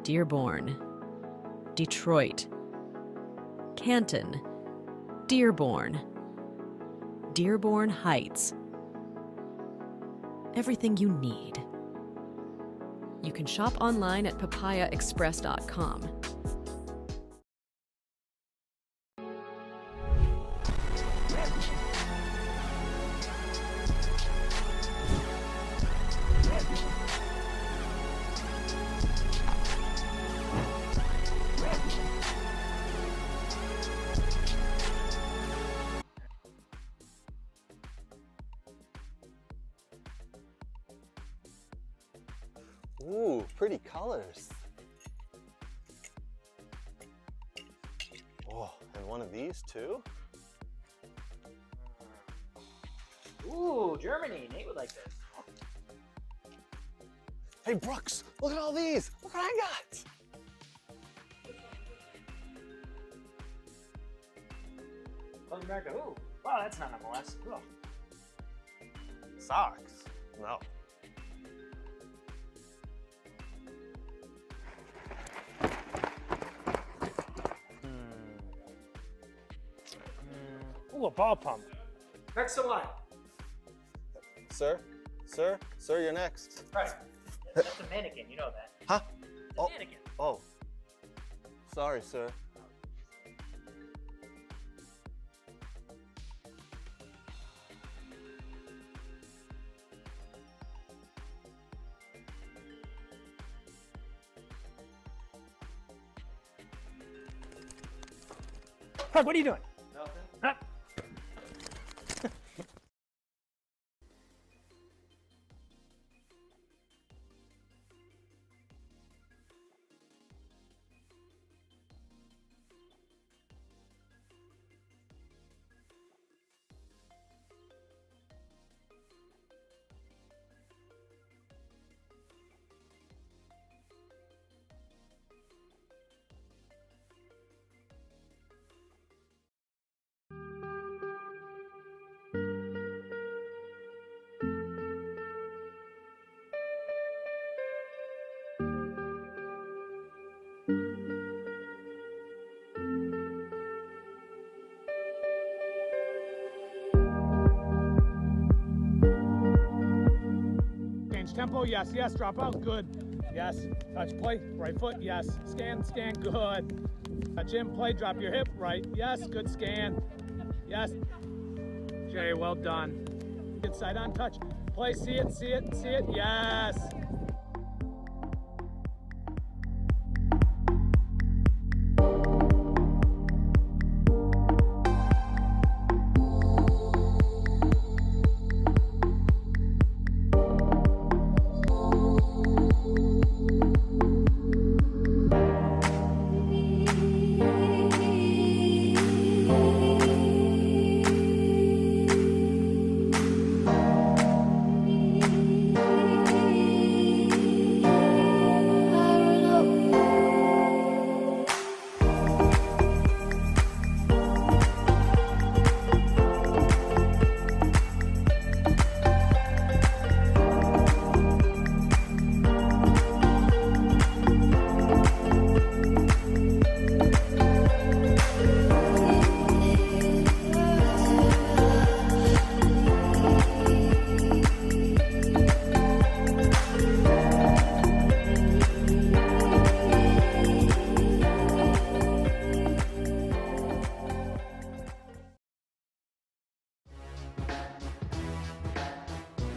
Dearborn, Detroit, Canton, Dearborn, Dearborn Heights. Everything you need. You can shop online at papayaexpress.com. Ooh, pretty colors. Oh, and one of these too? Ooh, Germany. Nate would like this. Hey Brooks, look at all these. Look what I got. South America. Ooh, wow, that's not MLS. Cool. Socks? No. Ooh, a ball pump. Next in line. Sir, you're next. Right. That's a mannequin, you know that. Huh? It's a mannequin. Oh. Sorry, sir. Frank, what are you doing? Nothing. Huh? Tempo, yes, yes, drop out, good. Yes, touch play, right foot, yes. Scan, good. Touch in, play, drop your hip, right, yes, good scan. Yes. Jay, well done. Good side on touch. Play, see it, yes.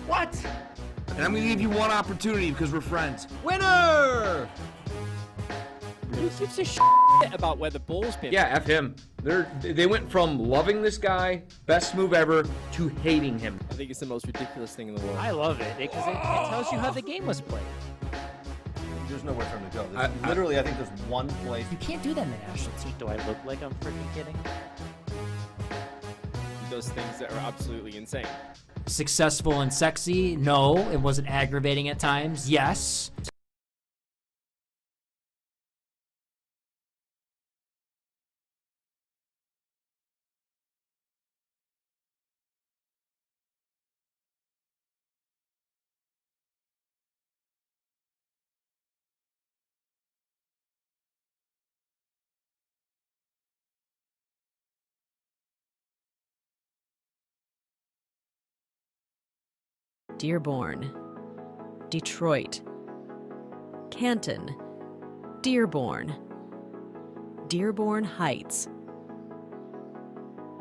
What? And I'm gonna give you one opportunity because we're friends. Winner! Who gives a shit about where the Bulls been? Yeah, F him. They went from loving this guy, best move ever, to hating him. I think it's the most ridiculous thing in the world. I love it because it tells you how the game was played. There's nowhere for him to go. Literally, I think there's one place. You can't do that in the national team. Do I look like I'm freaking kidding? Those things that are absolutely insane. Successful and sexy? No. It wasn't aggravating at times? Yes. Dearborn, Detroit, Canton, Dearborn, Dearborn Heights.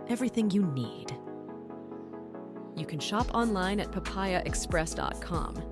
Everything you need. You can shop online at papayaexpress.com.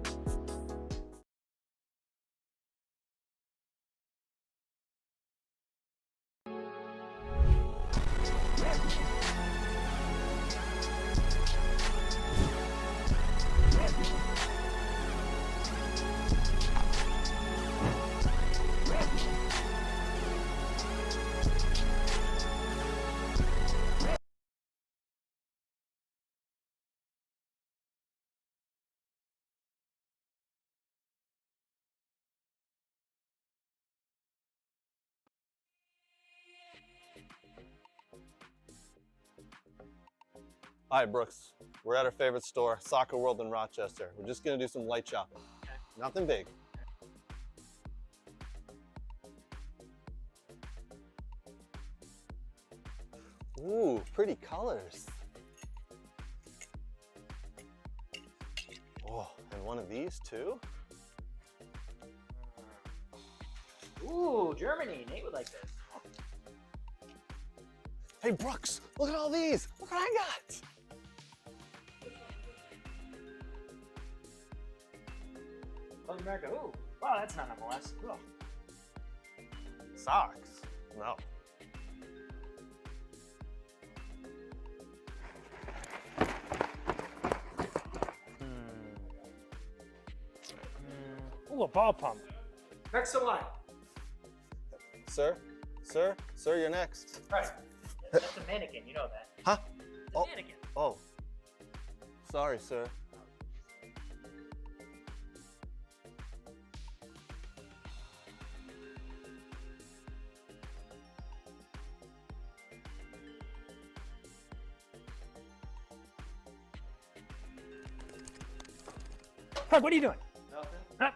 Hi, Brooks. We're at our favorite store, Soccer World in Rochester. We're just gonna do some light shopping. Nothing big. Ooh, pretty colors. Oh, and one of these too? Ooh, Germany. Nate would like this. Hey, Brooks, look at all these. Look what I got. South America. Ooh, wow, that's not MLS. Ugh. Socks? No. Ooh, a ball pump. Next in line. Sir, you're next. Right. That's a mannequin. You know that. Huh? It's a mannequin. Oh. Sorry, sir. Craig, what are you doing? Nothing. Huh?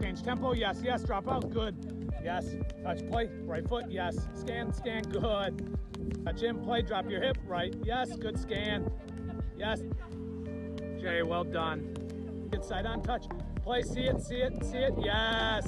Change tempo, yes, yes, drop out, good. Yes, touch play, right foot, yes. Scan, good. Touch in, play, drop your hip, right, yes, good scan. Yes. Jay, well done. Inside on touch. Play, see it, yes.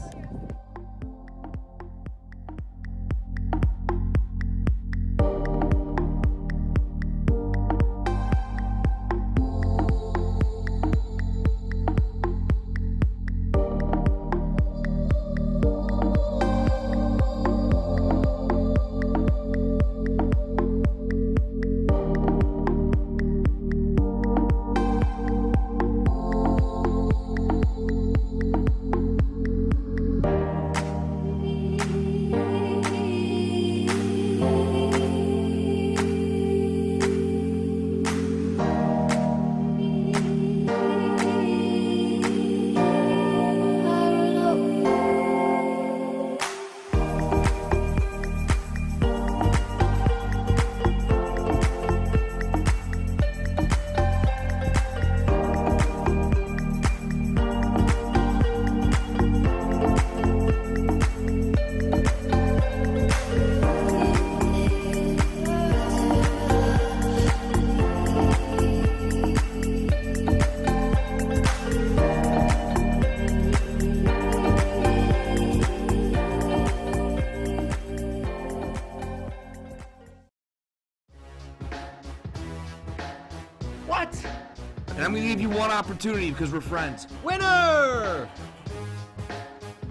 that. And I'm gonna give you one opportunity because we're friends. Winner!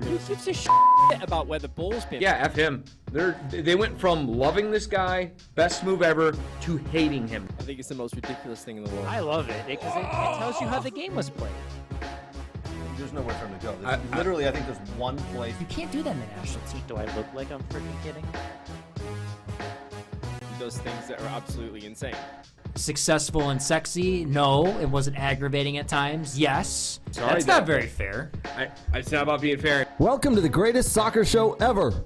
Who gives a shit about where the ball's been? Yeah, F him. They went from loving this guy, best move ever, to hating him. I think it's the most ridiculous thing in the world. I love it because it tells you how the game was played. There's nowhere for him to go. Literally, I think there's one place. You can't do that in the national team. Do I look like I'm freaking kidding? He does things that are absolutely insane. Successful and sexy? No. It wasn't aggravating at times? Yes. Sorry, That's not very fair. It's not about being fair. Welcome to the greatest soccer show ever.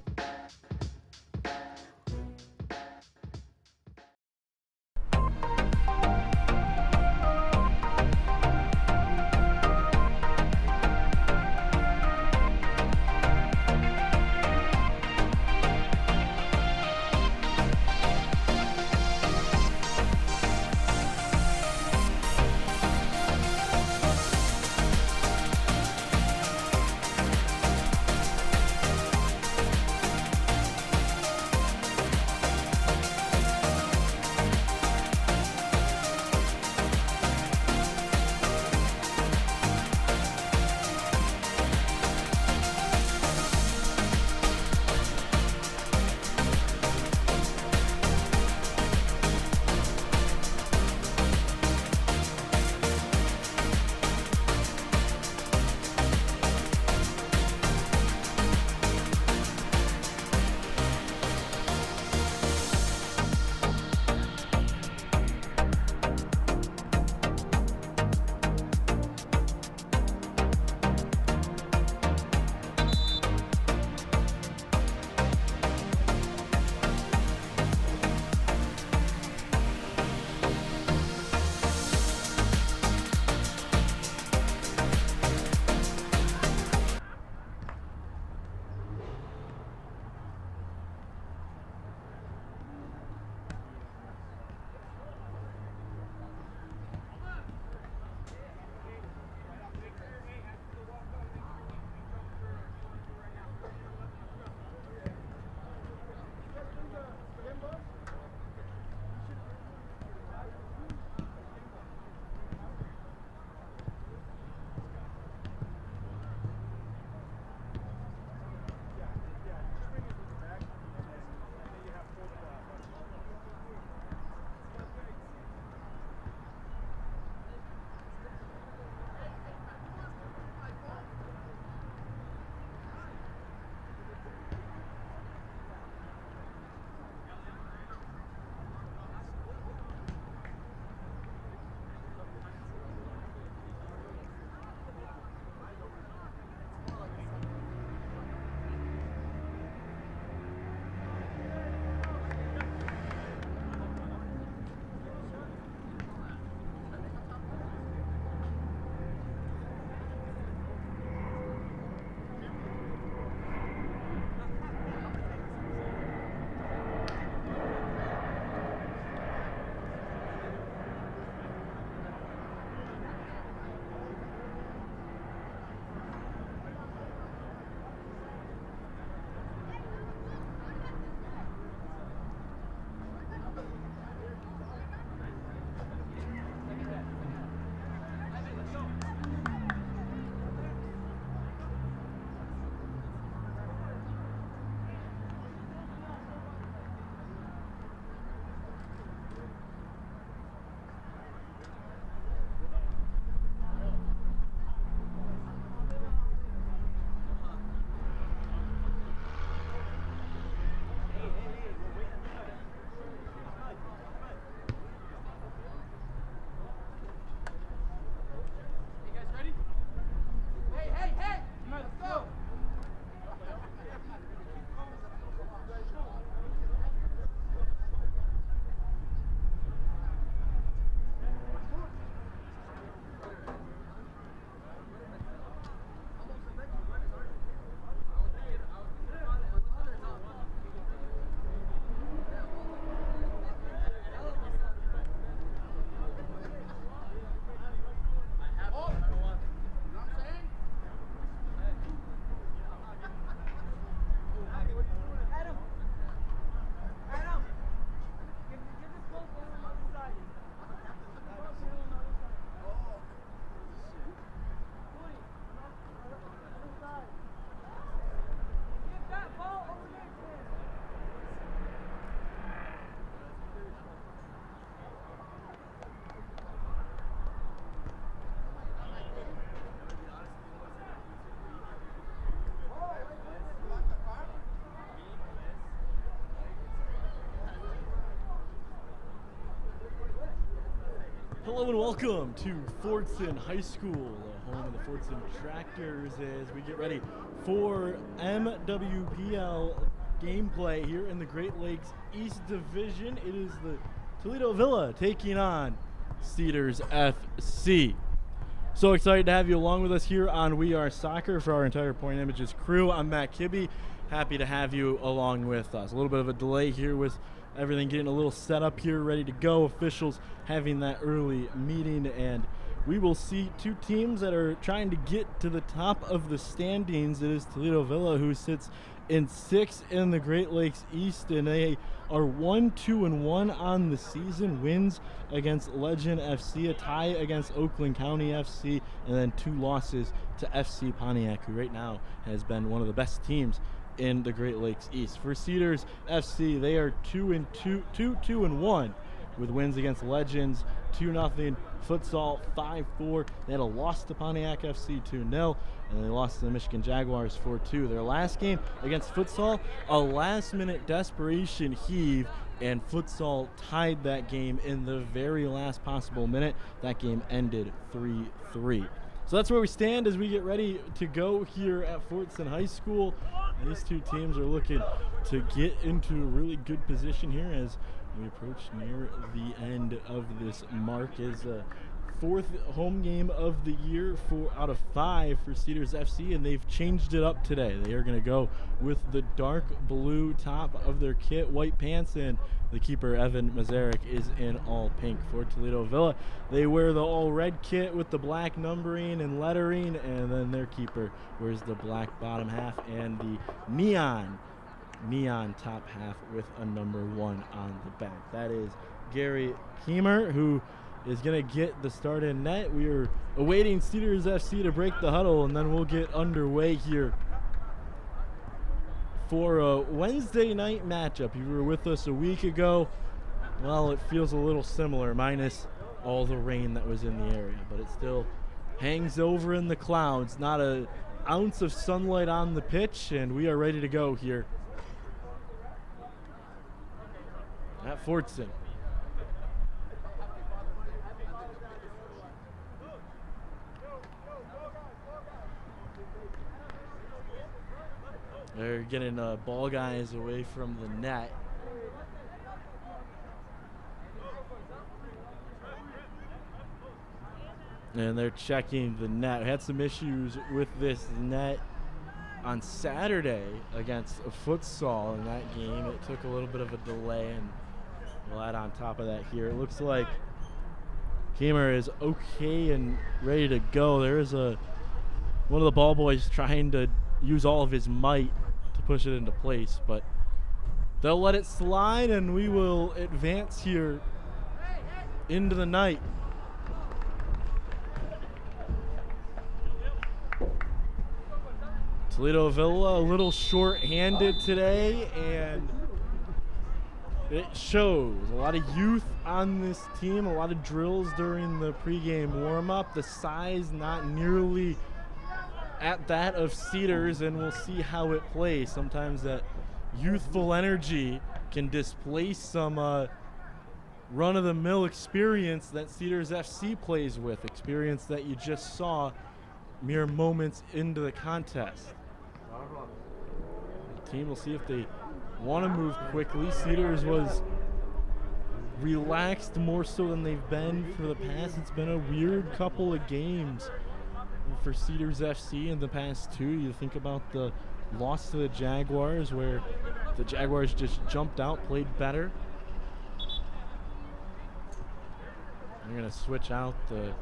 Hello and welcome to Fordson High School, home of the Fordson Tractors, as we get ready for MWPL gameplay here in the Great Lakes East Division. It is the Toledo Villa taking on Cedars FC. So excited to have you along with us here on We Are Soccer for our entire Point Images crew. I'm Matt Kibbe. Happy to have you along with us. A little bit of a delay here with everything getting a little set up here, ready to go. Officials having that early meeting, and we will see two teams that are trying to get to the top of the standings. It is Toledo Villa, who sits in 6th in the Great Lakes East, and they are 1-2-1 on the season. Wins against Legend FC, a tie against Oakland County FC, and then 2 losses to FC Pontiac, who right now has been one of the best teams in the Great Lakes East. For Cedars FC, they are 2-1 with wins against Legends 2-0, Futsal 5-4. They had a loss to Pontiac FC 2-0, and they lost to the Michigan Jaguars 4-2. Their last game against Futsal, a last-minute desperation heave, and Futsal tied that game in the very last possible minute. That game ended 3-3. So that's where we stand as we get ready to go here at Fordson High School. And these two teams are looking to get into a really good position here as we approach near the end of this mark. Is a 4th home game of the year out of 5 for Cedars FC, and they've changed it up today. They are going to go with the dark blue top of their kit, white pants, and the keeper, Evan Mazarek, is in all pink. For Toledo Villa, they wear the all red kit with the black numbering and lettering, and then their keeper wears the black bottom half and the neon top half with a number 1 on the back. That is Gary Keemer, who is going to get the start in net. We are awaiting Cedars FC to break the huddle, and then we'll get underway here for a Wednesday night matchup. You were with us a week ago. Well, it feels a little similar, minus all the rain that was in the area, but it still hangs over in the clouds. Not an ounce of sunlight on the pitch, and we are ready to go here at Fordson. They're getting ball guys away from the net. And they're checking the net. We had some issues with this net on Saturday against a Futsal in that game. It took a little bit of a delay, and we'll add on top of that here. It looks like Keemer is okay and ready to go. There is one of the ball boys trying to use all of his might to push it into place, but they'll let it slide, and we will advance here into the night. Toledo Villa a little short-handed today, and it shows. A lot of youth on this team, a lot of drills during the pregame warm-up. The size not nearly at that of Cedars, and we'll see how it plays. Sometimes that youthful energy can displace some run-of-the-mill experience that Cedars FC plays with, experience that you just saw mere moments into the contest. The team will see if they want to move quickly. Cedars was relaxed more so than they've been for the past. It's been a weird couple of games for Cedars FC in the past 2. You think about the loss to the Jaguars, where the Jaguars just jumped out, played better. They're going to switch out the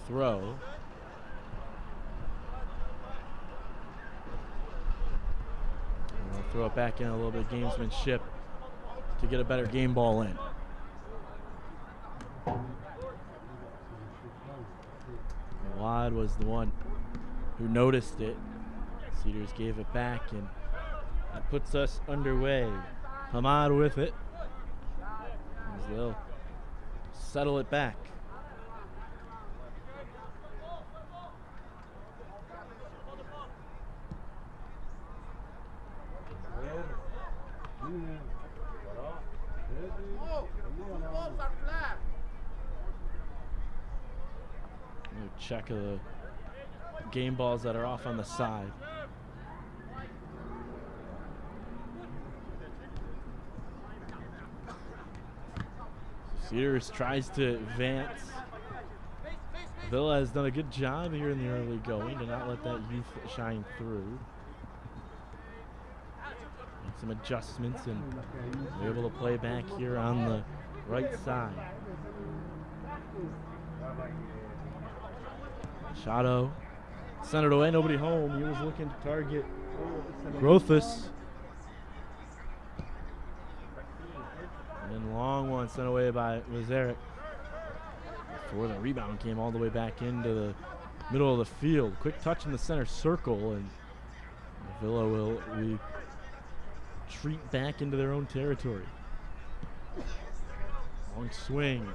throw. And they'll throw it back in, a little bit of gamesmanship to get a better game ball in. Wad was the one who noticed it. Cedars gave it back, and that puts us underway. Hamad with it, as they'll settle it back. Check of the game balls that are off on the side. Cedars tries to advance. Villa has done a good job here in the early going to not let that youth shine through. Make some adjustments and be able to play back here on the right side. Shadow sent it away, nobody home. He was looking to target Grothus. And long one sent away by Mazarek. Before the rebound came all the way back into the middle of the field. Quick touch in the center circle, and Villa will retreat back into their own territory. Long swing.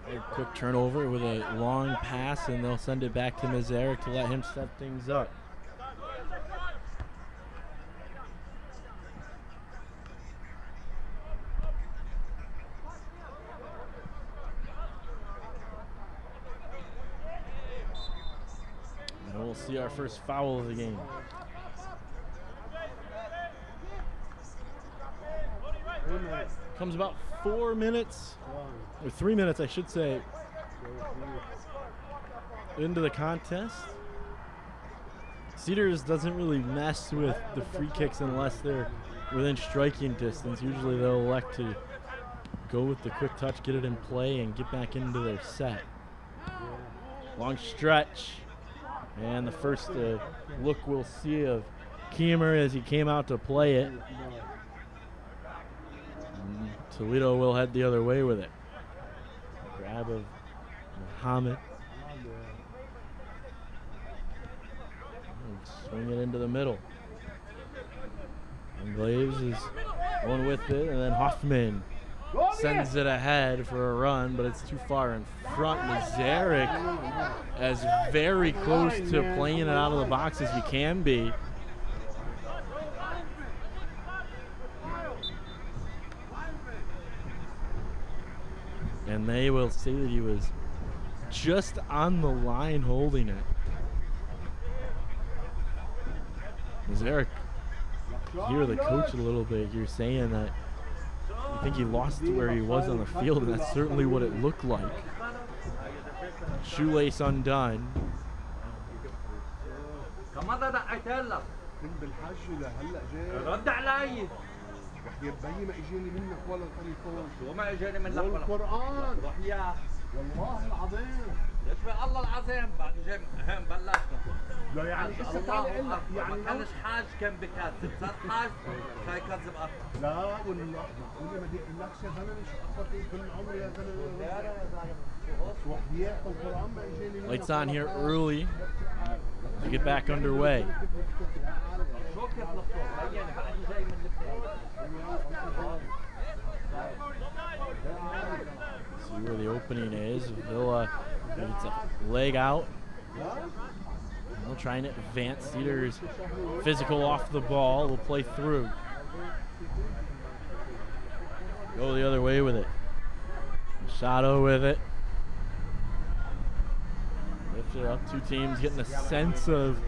A quick turnover with a long pass, and they'll send it back to Mazarek to let him set things up. And we'll see our first foul of the game. Comes about 4 minutes, or 3 minutes I should say, into the contest. Cedars doesn't really mess with the free kicks unless they're within striking distance. Usually they'll elect to go with the quick touch, get it in play, and get back into their set. Long stretch, and the first look we'll see of Keemer as he came out to play it. Toledo will head the other way with it. Grab of Muhammad. Swing it into the middle. And Glaves is going with it, and then Hoffman sends it ahead for a run, but it's too far in front. Mazarek as very close to playing it out of the box as you can be. And they will say that he was just on the line holding it. Mazarek, hear the coach a little bit. You're saying that you think he lost to where he was on the field, and that's certainly what it looked like. Shoelace undone. يبين ما اجاني منك ولا التليفون وما اجاني منك والقرآن وحياة والله العظيم يشفي الله العظيم بعد جاي بلشنا لا يعني اسا تعال اقول لك يعني ما كانش حاج كان بكذب صار حاج فيكذب اكثر لا والله معقوله ما بدي اقول لك يا زلمه مش اخذت كل عمري يا زلمه لا يا زلمه وحياة القرآن ما اجاني منك. Lights on here early to get back underway. See where the opening is. Villa needs a leg out. We'll try and advance. Cedars physical off the ball. We'll play through. Go the other way with it. Shadow with it. Lift it up. Two teams getting a sense of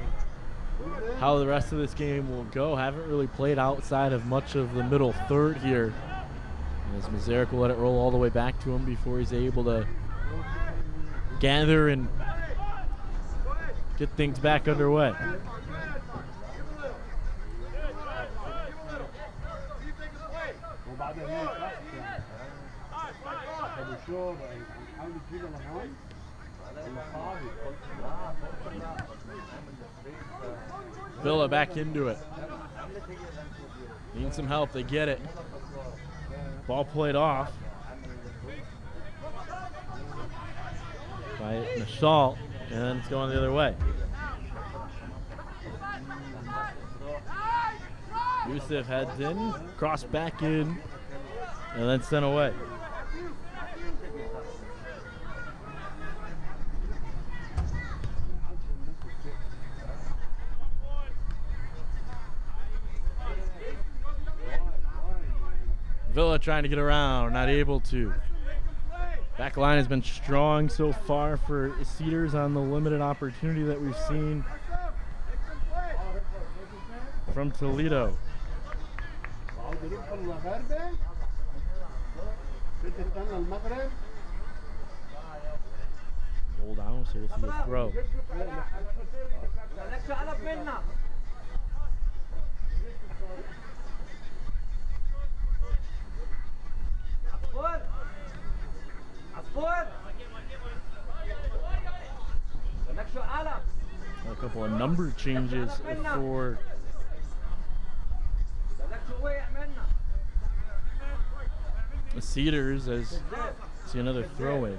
how the rest of this game will go. Haven't really played outside of much of the middle third here. As Mazarek will let it roll all the way back to him before he's able to gather and get things back underway. Villa back into it. Need some help, they get it. Ball played off by Nashal, and then it's going the other way. Yusuf heads in, cross back in, and then sent away. Villa trying to get around, not able to. Back line has been strong so far for Cedars on the limited opportunity that we've seen from Toledo. Hold on, so we'll see a throw. A couple of number changes for the Cedars as see another throw in.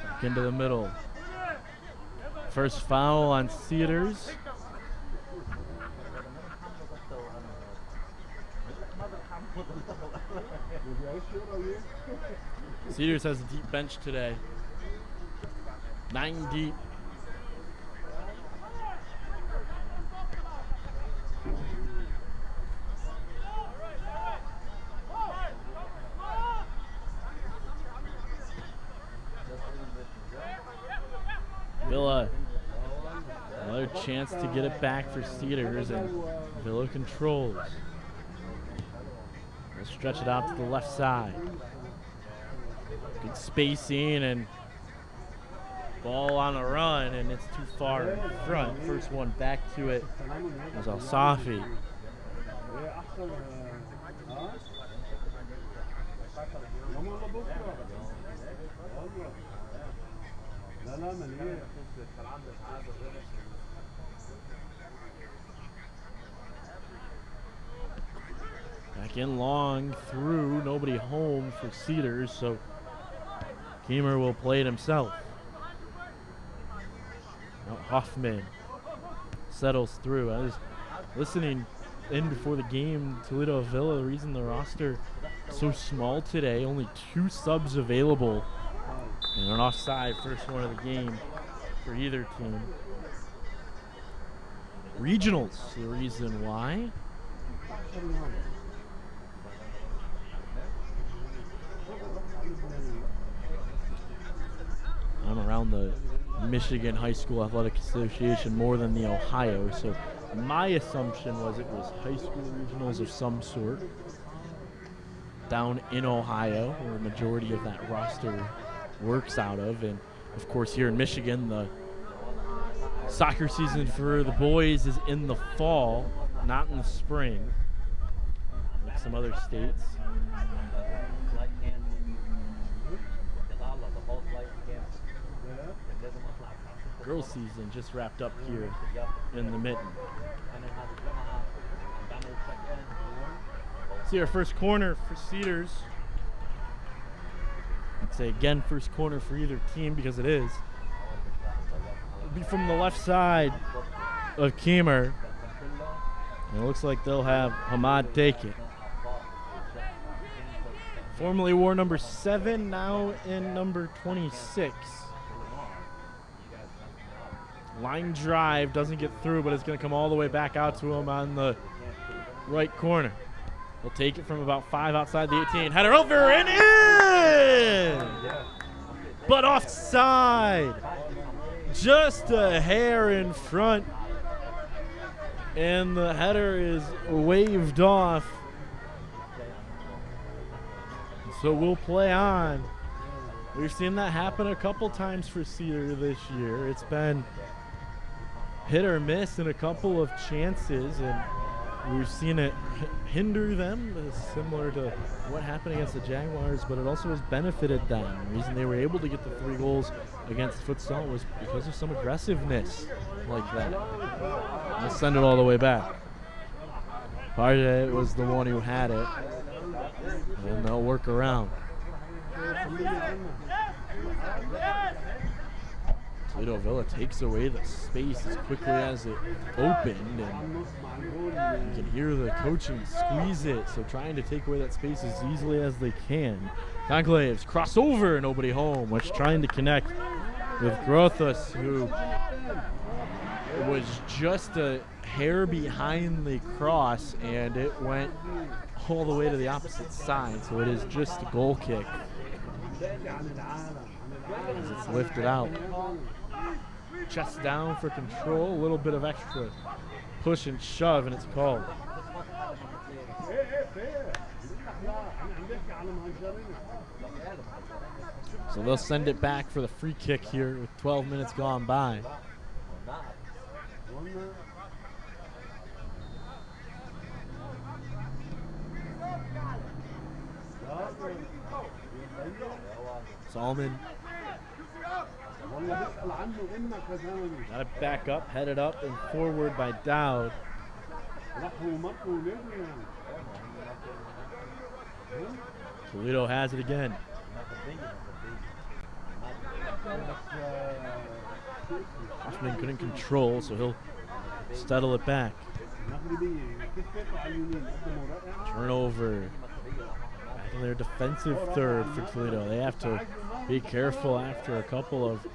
Back into the middle. First foul on Cedars. Cedars has a deep bench today. 9 deep. Villa, another chance to get it back for Cedars, and Villa controls. They'll stretch it out to the left side. Good spacing and ball on a run, and it's too far in front. First one back to it was Al-Safi. Back in long through, nobody home for Cedars, so Keemer will play it himself. Now Hoffman settles through. I was listening in before the game, Toledo Villa, the reason the roster is so small today, only 2 subs available, and an offside first one of the game for either team. Regionals, the reason why. I'm around the Michigan High School Athletic Association more than the Ohio, so my assumption was it was high school regionals of some sort down in Ohio, where the majority of that roster works out of. And of course here in Michigan, the soccer season for the boys is in the fall, not in the spring, like some other states. Girls season just wrapped up here in the mitten. See our first corner for Cedars. I'd say again first corner for either team because it is. It'll be from the left side of Keemer. And it looks like they'll have Hamad take it. Formerly wore number 7, now in number 26. Line drive, doesn't get through, but it's going to come all the way back out to him on the right corner. He'll take it from about 5 outside the 18. Header over and in! But offside. Just a hair in front. And the header is waved off. So we'll play on. We've seen that happen a couple times for Cedar this year. It's been hit or miss in a couple of chances, and we've seen it hinder them, similar to what happened against the Jaguars, but it also has benefited them. The reason they were able to get the 3 goals against Fordson was because of some aggressiveness like that. Let's send it all the way back. Parde was the one who had it, and they'll work around. Toledo Villa takes away the space as quickly as it opened, and you can hear the coaching squeeze it, so trying to take away that space as easily as they can. Conclaves cross over, nobody home, which trying to connect with Grothus, who was just a hair behind the cross, and it went all the way to the opposite side, so it is just a goal kick as it's lifted out. Chest down for control, a little bit of extra push and shove, and it's called. So they'll send it back for the free kick here with 12 minutes gone by. Solomon got it back up, headed up and forward by Dowd. Toledo has it again. Hoffman couldn't control, so he'll settle it back. Turnover. Back in their defensive third for Toledo. They have to be careful after a couple of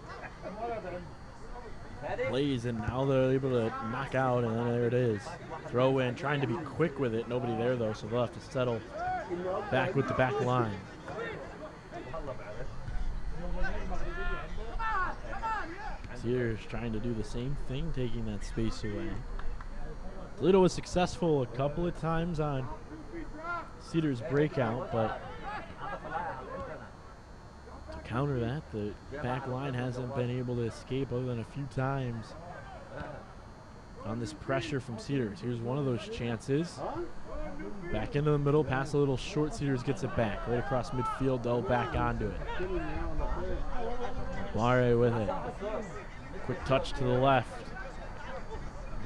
plays, and now they're able to knock out, and then there it is. Throw in, trying to be quick with it. Nobody there, though, so they'll have to settle back with the back line. Cedars trying to do the same thing, taking that space away. Toledo was successful a couple of times on Cedars' breakout, but to counter that, the back line hasn't been able to escape other than a few times on this pressure from Cedars. Here's one of those chances. Back into the middle, pass a little short. Cedars gets it back right across midfield. They'll back onto it. Mare with it. Quick touch to the left.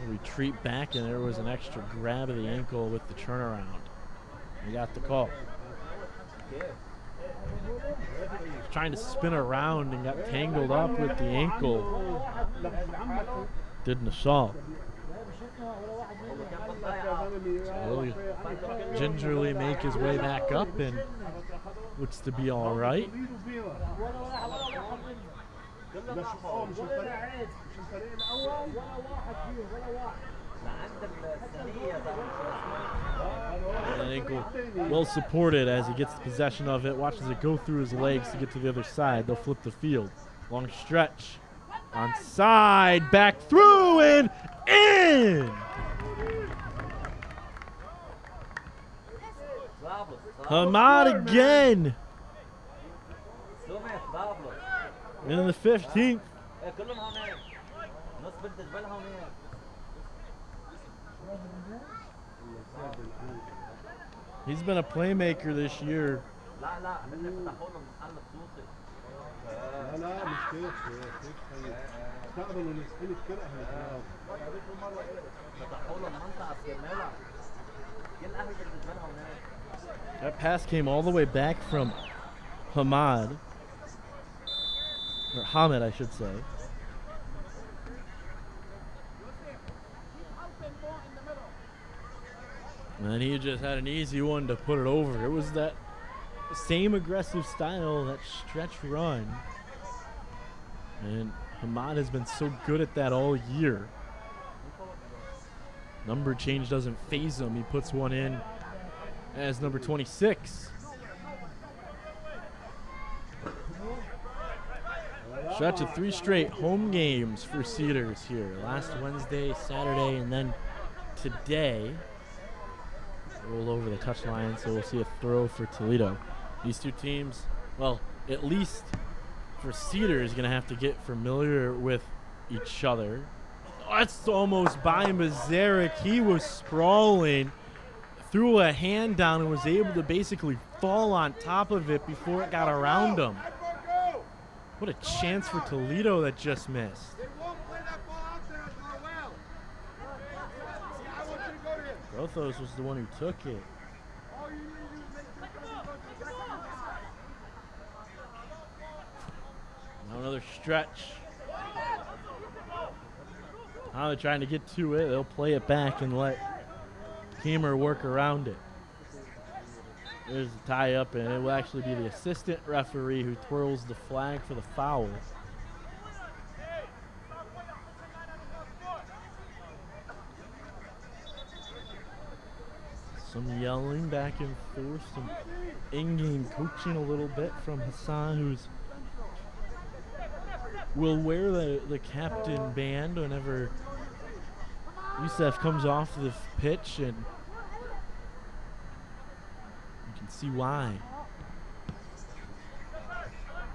Retreat back, and there was an extra grab of the ankle with the turnaround. He got the call. Trying to spin around and got tangled up with the ankle. Didn't assault. So he'll gingerly make his way back up and looks to be all right. And an ankle well supported as he gets the possession of it, watches it go through his legs to get to the other side. They'll flip the field. Long stretch. Onside, back through and in! Hamad again! In the 15th. He's been a playmaker this year. That pass came all the way back from Hamad. Or Hamid, I should say. And then he just had an easy one to put it over. It was that same aggressive style, that stretch run. And Hamad has been so good at that all year. Number change doesn't faze him. He puts one in as number 26. Stretch of 3 straight home games for Cedars here. Last Wednesday, Saturday, and then today. Roll over the touchline, so we'll see a throw for Toledo. These two teams, well, at least for Cedars, going to have to get familiar with each other. Oh, that's almost by Mazarek. He was sprawling, threw a hand down, and was able to basically fall on top of it before it got around him. What a chance for Toledo that just missed. Grothos was the one who took it. Now another stretch. Now they're trying to get to it. They'll play it back and let Kamer work around it. There's a tie up, and it will actually be the assistant referee who twirls the flag for the foul. Some yelling back and forth, some in-game coaching a little bit from Hassan, who's will wear the captain band whenever Youssef comes off the pitch, and you can see why.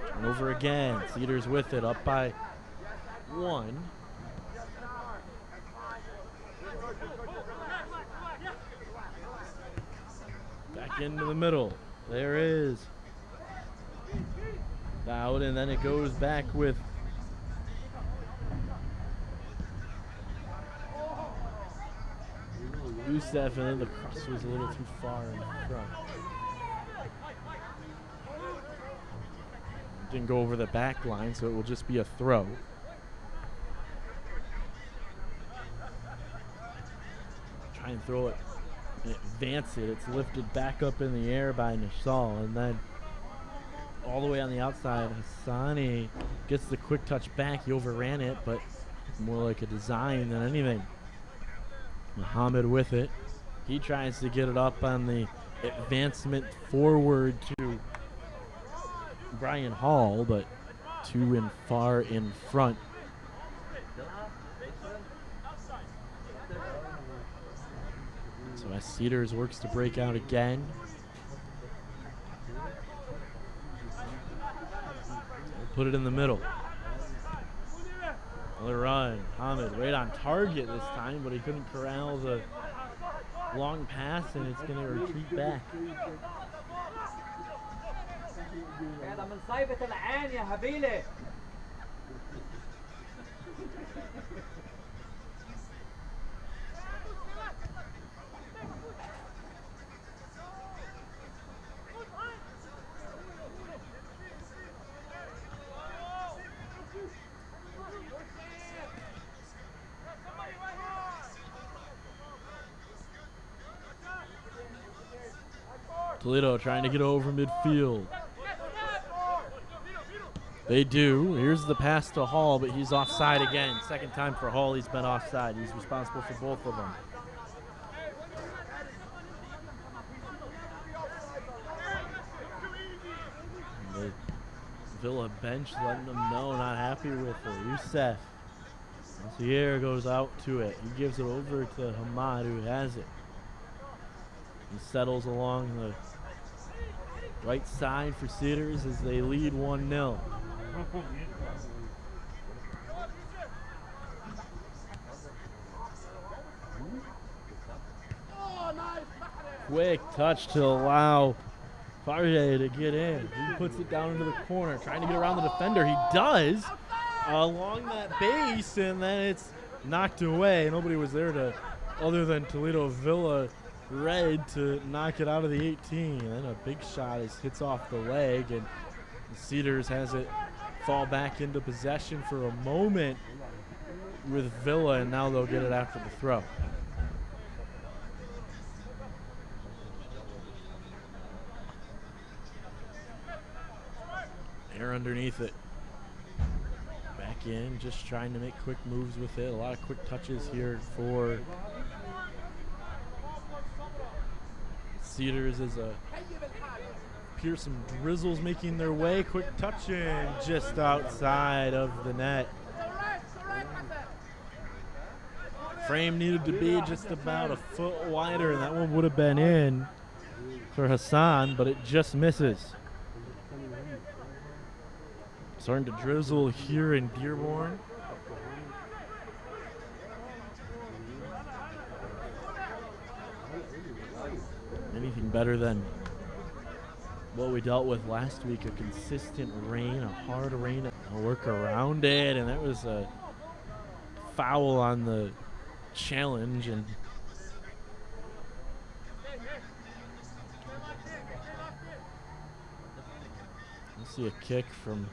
Turnover again. Cedars with it, up by 1. Back into the middle. There is out, and then it goes back with Youssef, and then the cross was a little too far in front. Didn't go over the back line, so it will just be a throw. Try and throw it and advance it. It's lifted back up in the air by Nishal, and then all the way on the outside, Hassani gets the quick touch back. He overran it, but more like a design than anything. Muhammad with it. He tries to get it up on the advancement forward to Brian Hall, but too far in front. So as Cedars works to break out again. We'll put it in the middle. Another run. Hamid right on target this time, but he couldn't corral the long pass, and it's going to retreat back. Toledo trying to get over midfield. They do. Here's the pass to Hall, but he's offside again. Second time for Hall, he's been offside. He's responsible for both of them. The Villa bench letting them know not happy with it. Youssef. Sierra goes out to it. He gives it over to Hamad, who has it. He settles along the right side for Cedars as they lead 1-0. Quick touch to allow Farge to get in. He puts it down into the corner, trying to get around the defender. He does along that base, and then it's knocked away. Nobody was there to, other than Toledo Villa Red, to knock it out of the 18. And then a big shot hits off the leg, and Cedars has it fall back into possession for a moment with Villa, and now they'll get it after the throw. Air underneath it. Back in, just trying to make quick moves with it. A lot of quick touches here for Cedars as Pearson Drizzles making their way. Quick touch in just outside of the net. Frame needed to be just about a foot wider, and that one would have been in for Hassan, but it just misses. Starting to drizzle here in Dearborn. Anything better than what we dealt with last week, a consistent rain, a hard rain. I'll work around it, and that was a foul on the challenge. And we'll see a kick from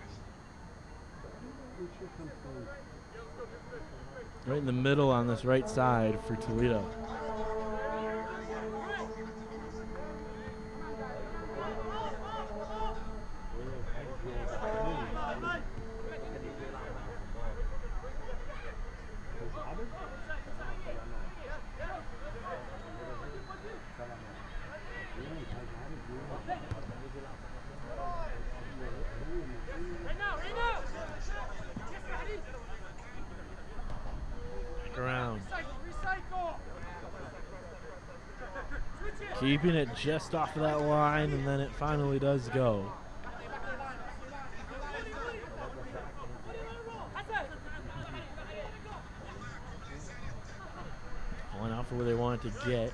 Right in the middle on this right side for Toledo. Around. Keeping it just off of that line, and then it finally does go. Going out for where they want it to get.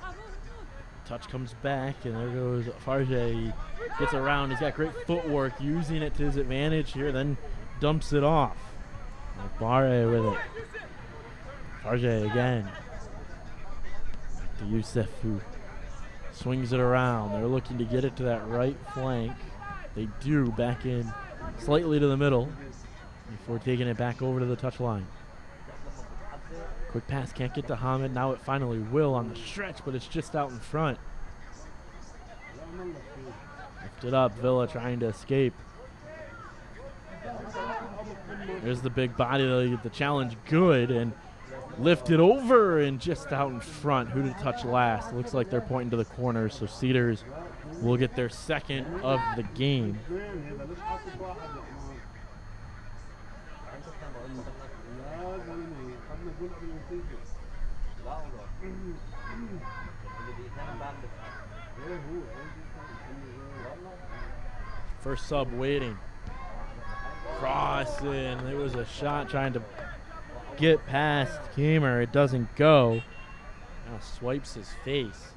Touch comes back, and there goes Farge. He gets around. He's got great footwork, using it to his advantage here, then dumps it off. Barre with it. Farge again. To Youssef, who swings it around. They're looking to get it to that right flank. They do, back in slightly to the middle before taking it back over to the touchline. Quick pass, can't get to Hamid. Now it finally will on the stretch, but it's just out in front. Lifted up, Villa trying to escape. There's the big body, though. You get the challenge good, and lifted over and just out in front. Who did touch last? Looks like they're pointing to the corner, so Cedars will get their second of the game. First sub waiting. Crossing. There was a shot trying to get past Kamer. It doesn't go. Now swipes his face.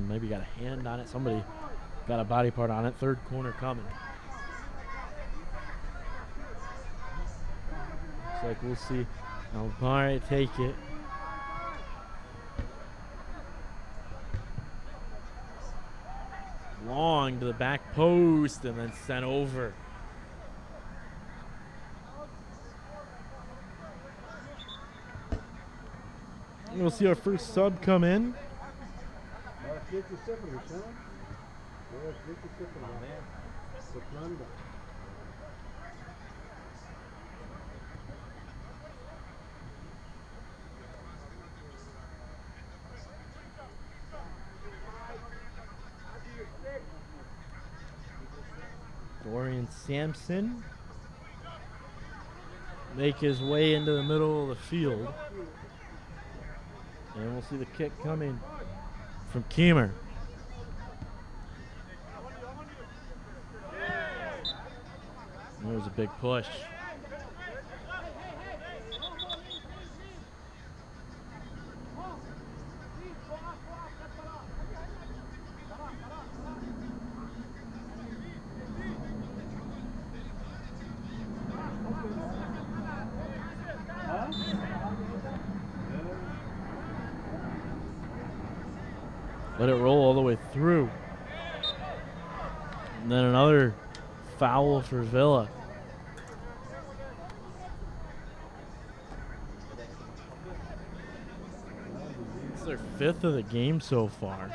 Maybe got a hand on it. Somebody got a body part on it. Third corner coming. Looks like we'll see Alvare take it. Long to the back post and then sent over. We'll see our first sub come in. Dorian Sampson make his way into the middle of the field. And we'll see the kick coming from Kamer. There's a big push. Let it roll all the way through. And then another foul for Villa. It's their fifth of the game so far.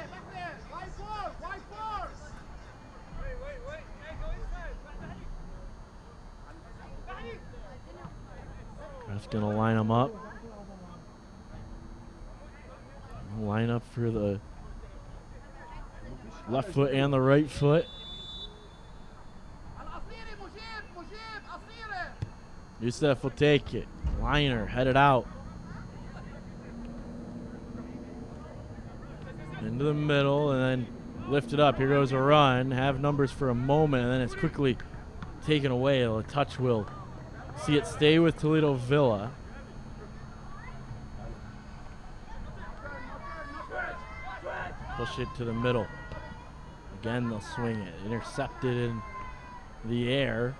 That's going to line them up. Line up for the left foot and the right foot. Youssef will take it. Liner headed out. Into the middle and then lifted up. Here goes a run. Have numbers for a moment and then it's quickly taken away. A touch will see it stay with Toledo Villa. Push it to the middle. Again, they'll swing it. Intercepted in the air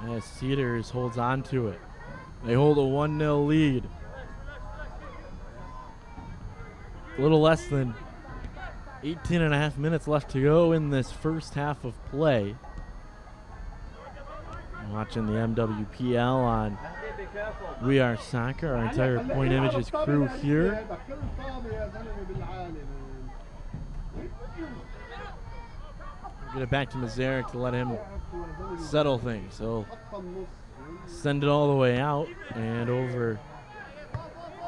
as Cedars holds on to it. They hold a 1-0 lead. A little less than 18 and a half minutes left to go in this first half of play. Watching the MWPL on We Are Soccer, our entire Point Images crew here. Get it back to Mazarek to let him settle things. So send it all the way out and over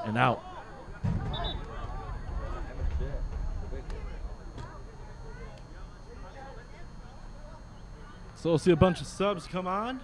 and out. So we'll see a bunch of subs come on.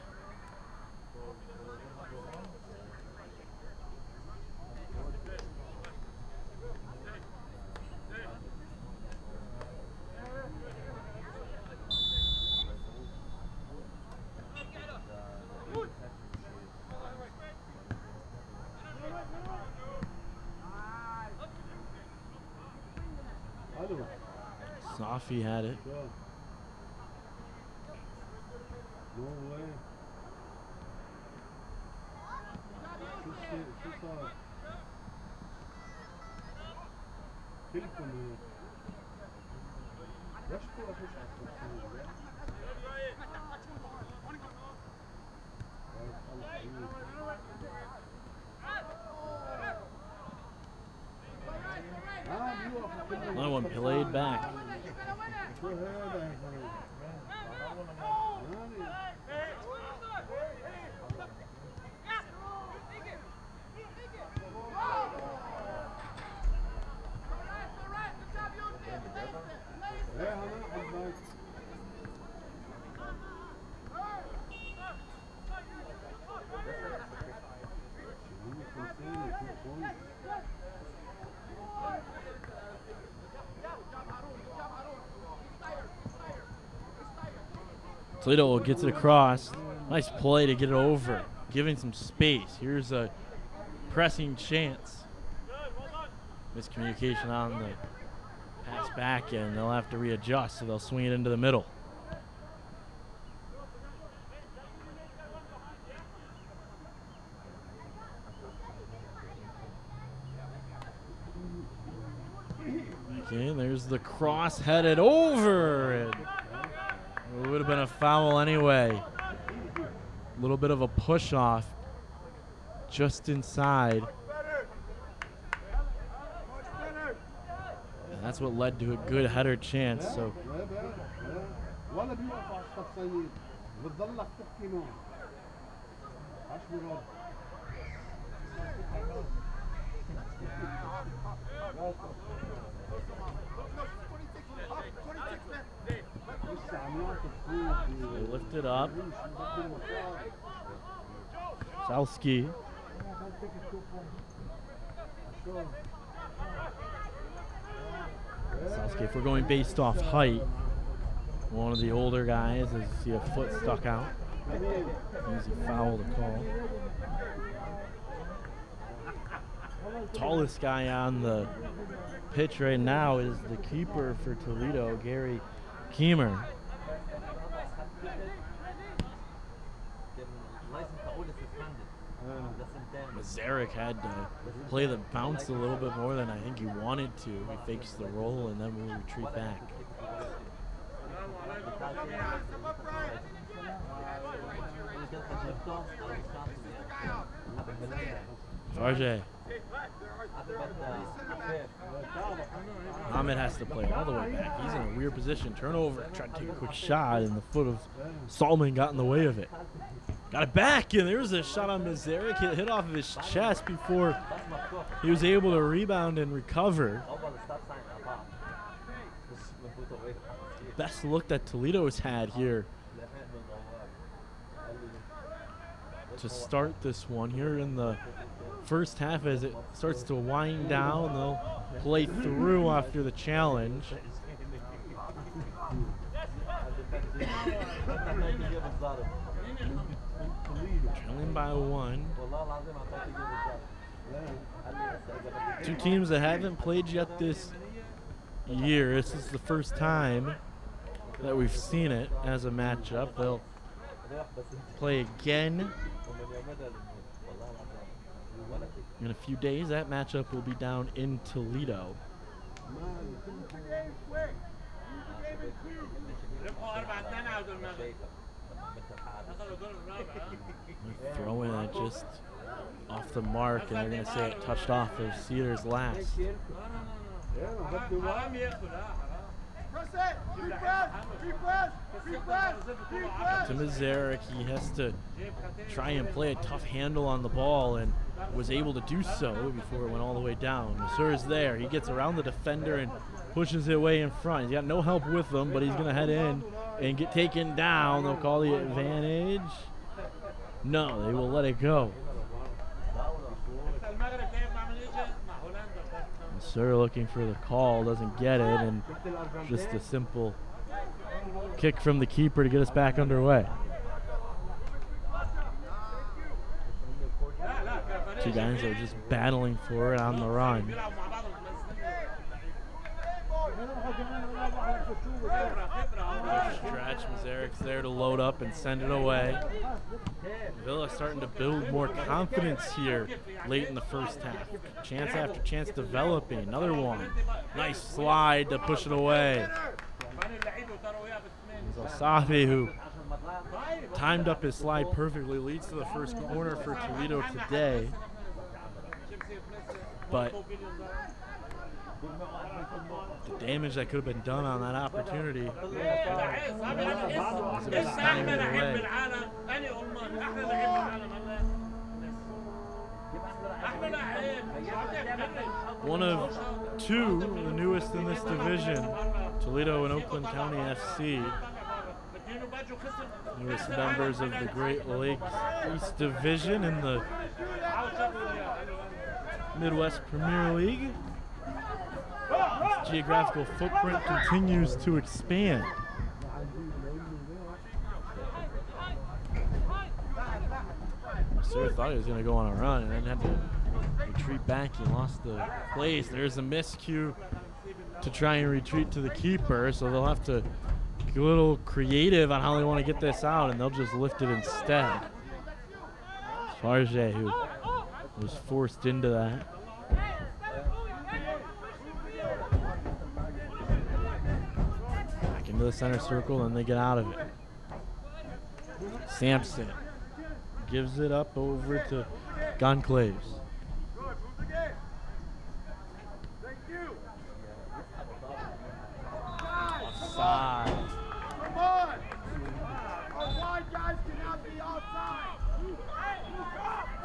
Safi had it. Another one played back. Toledo gets it across. Nice play to get it over, giving some space. Here's a pressing chance. Miscommunication on the pass back, and they'll have to readjust, so they'll swing it into the middle. Okay, there's the cross headed over. And it would have been a foul anyway. A little bit of a push off just inside. And that's what led to a good header chance. So they lift it up. Salski. Salski, if we're going based off height, one of the older guys, as you see a foot stuck out. Easy foul to call. Tallest guy on the pitch right now is the keeper for Toledo, Gary Keemer. Mazarek had to play the bounce a little bit more than I think he wanted to. He fakes the roll and then we retreat back. RJ. Ahmed has to play all the way back. He's in a weird position. Turnover. Tried to take a quick shot, and the foot of Salman got in the way of it. Got it back, and there was a shot on Mazarek. It hit off of his chest before he was able to rebound and recover. Best look that Toledo's had here to start this one here in the first half. As it starts to wind down, they'll play through after the challenge. Trailing by one. Two teams that haven't played yet this year. This is the first time that we've seen it as a matchup. They'll play again in a few days. That matchup will be down in Toledo. Throw in that just off the mark, and they're going to say it touched off of Cedars last. To Mazarek, he has to try and play a tough handle on the ball, and was able to do so before it went all the way down. Mazur's there. He gets around the defender and pushes it way in front. He's got no help with him, but he's going to head in and get taken down. They'll call the advantage. No, they will let it go. Mazur looking for the call, doesn't get it, and just a simple kick from the keeper to get us back underway. Two guys that are just battling for it on the run. Stretch, Mazarek's there to load up and send it away. Villa starting to build more confidence here late in the first half. Chance after chance developing. Another one. Nice slide to push it away. Safi, who timed up his slide perfectly, leads to the first corner for Toledo today. But the damage that could have been done on that opportunity. One of two, the newest in this division, Toledo and Oakland County FC. Newest members of the Great Lakes East Division in the Midwest Premier League. Its geographical footprint continues to expand. Sir thought he was going to go on a run and then had to retreat back. He lost the place. There's a miscue to try and retreat to the keeper, so they'll have to get a little creative on how they want to get this out, and they'll just lift it instead. Farge, who was forced into that. Back into the center circle, and they get out of it. Sampson gives it up over to Gonclaves. Offside. Come on! Our wide guys cannot be offside.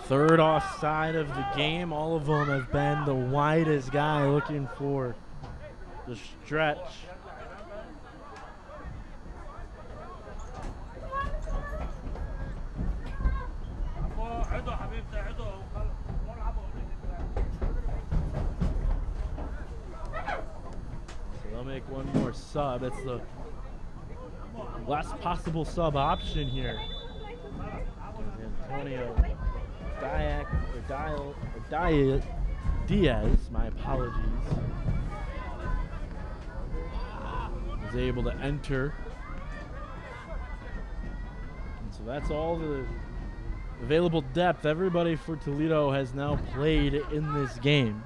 Third offside of the game. All of them have been the widest guy looking for the stretch. Make one more sub. It's the last possible sub option here. Antonio Diaz, my apologies, is able to enter. And so that's all the available depth. Everybody for Toledo has now played in this game.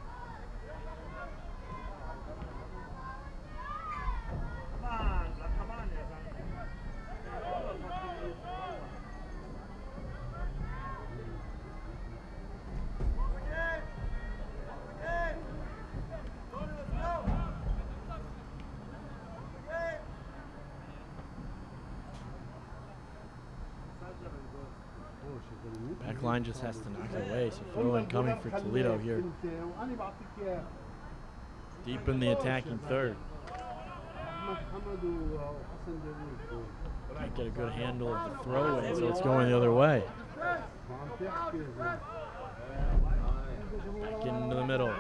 Backline just has to knock it away, so throw in coming for Toledo here. Deep in the attacking third. Can't get a good handle of the throw in, so it's going the other way. Back into the middle.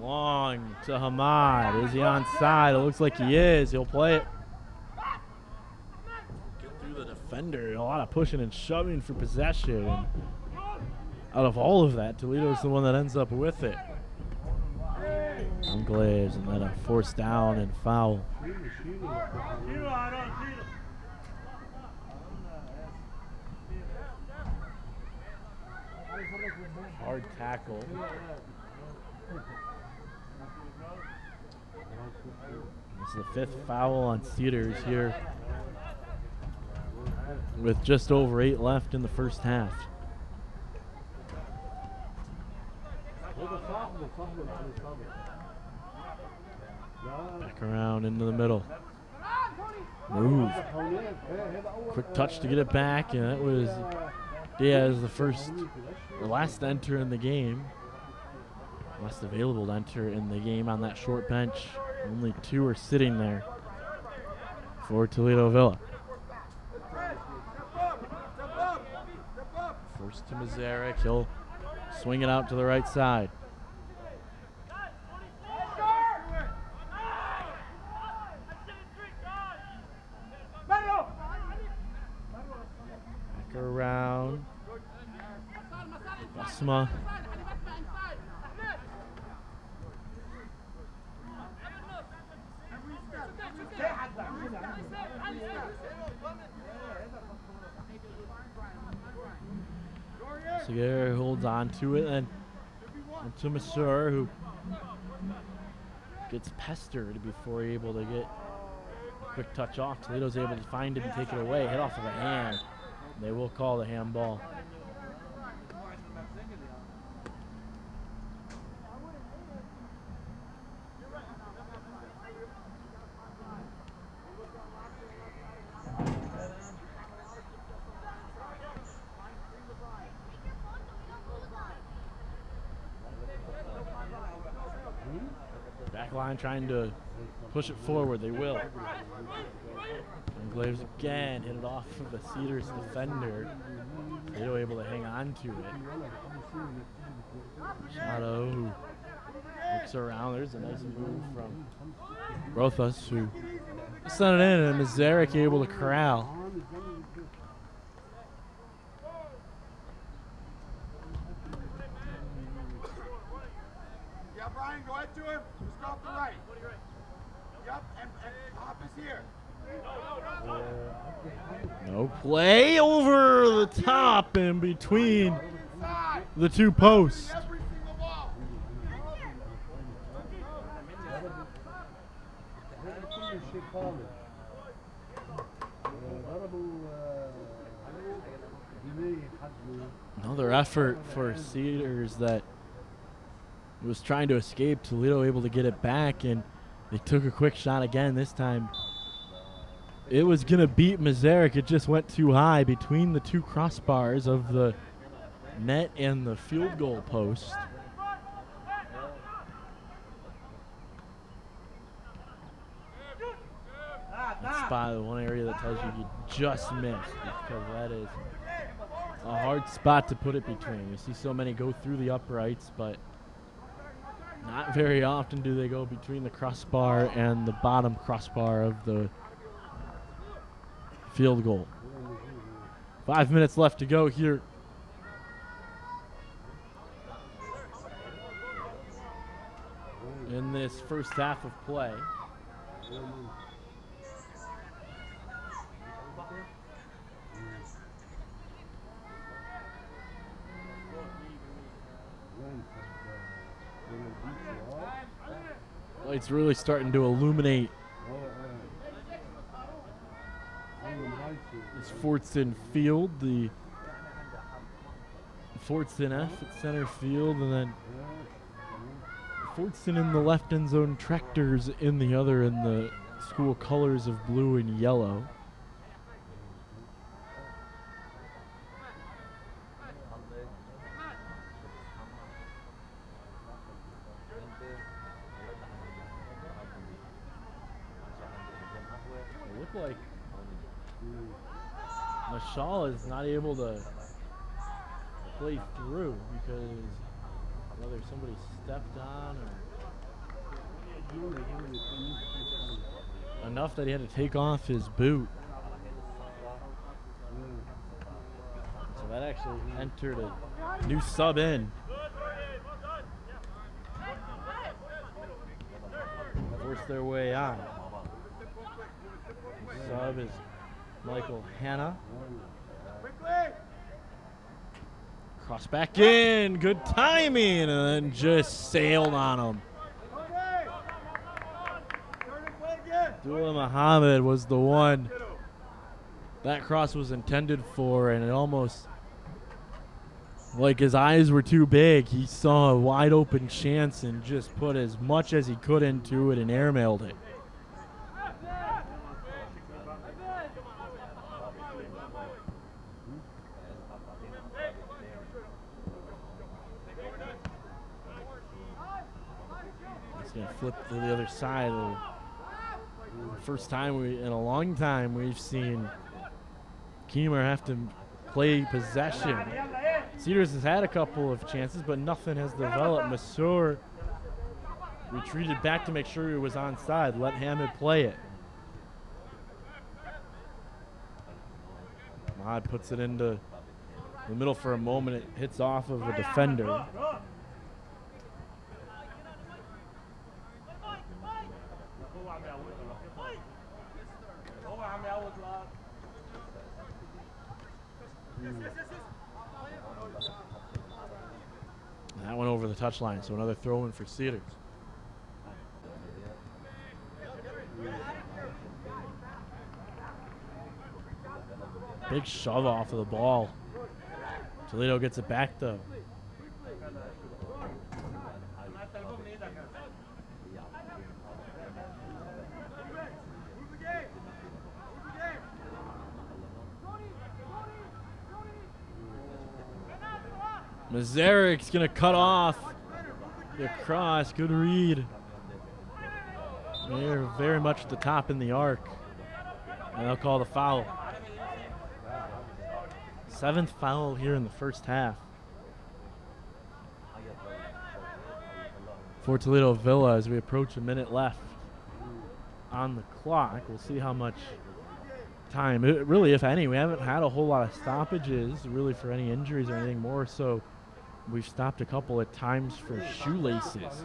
Long to Hamad. Is he onside? It looks like he is. He'll play it. Defender, a lot of pushing and shoving for possession. And out of all of that, Toledo's the one that ends up with it. Glaves, and then a forced down and foul. Hard tackle. This is the fifth foul on Cedars here with just over 8 left in the first half. Back around into the middle. Move. Quick touch to get it back, and that was Diaz, the last enter in the game. Last available to enter in the game on that short bench. Only 2 are sitting there for Toledo Villa. First to Mazarek. He'll swing it out to the right side. Back around. Basma. Seguer holds on to it, and to Masur, who gets pestered before able to get a quick touch off. Toledo's able to find it and take it away. Hit off of a hand. They will call the handball. Backline trying to push it forward. They will. And Glaves again hit it off of the Cedars defender. They were able to hang on to it. Shadow who looks around. There's a nice move from Rothus who sent it in, and Mazarek able to corral. Yeah, Brian, go ahead to him. Just go off the right. Yep, and Hop is here. No play over the top and between the 2 posts. Another effort for Cedars that was trying to escape. Toledo able to get it back, and they took a quick shot again. This time it was going to beat Mazarek. It just went too high between the 2 crossbars of the net and the field goal post. That spot, the one area that tells you just missed, because that is a hard spot to put it between. You see so many go through the uprights, but not very often do they go between the crossbar and the bottom crossbar of the field goal. 5 minutes left to go here. In this first half of play. It's really starting to illuminate this Fordson field, the Fordson F at center field, and then Fordson in the left end zone, Tractors in the other, in the school colors of blue and yellow. Like Mashal is not able to play through because whether somebody stepped on or enough that he had to take off his boot. So that actually entered a new sub in. Forced their way on. Sub is Michael Hanna. Cross back in, good timing, and then just sailed on him. Abdullah Muhammad was the one that cross was intended for, and it almost, like his eyes were too big. He saw a wide open chance and just put as much as he could into it and airmailed it. He's going to flip to the other side. First time in a long time we've seen Keemer have to play possession. Cedars has had a couple of chances, but nothing has developed. Masur retreated back to make sure he was onside. Let Hammond play it. Ahmad puts it into the middle for a moment. It hits off of a defender. That went over the touchline, so another throw in for Cedars. Big shove off of the ball. Toledo gets it back though. Mazarik's gonna cut off the cross. Good read. They're very much at the top in the arc. And they'll call the foul. 7th foul here in the first half. For Toledo Villa as we approach a minute left on the clock. We'll see how much time, really if any. We haven't had a whole lot of stoppages really for any injuries or anything more, so we've stopped a couple at times for shoelaces.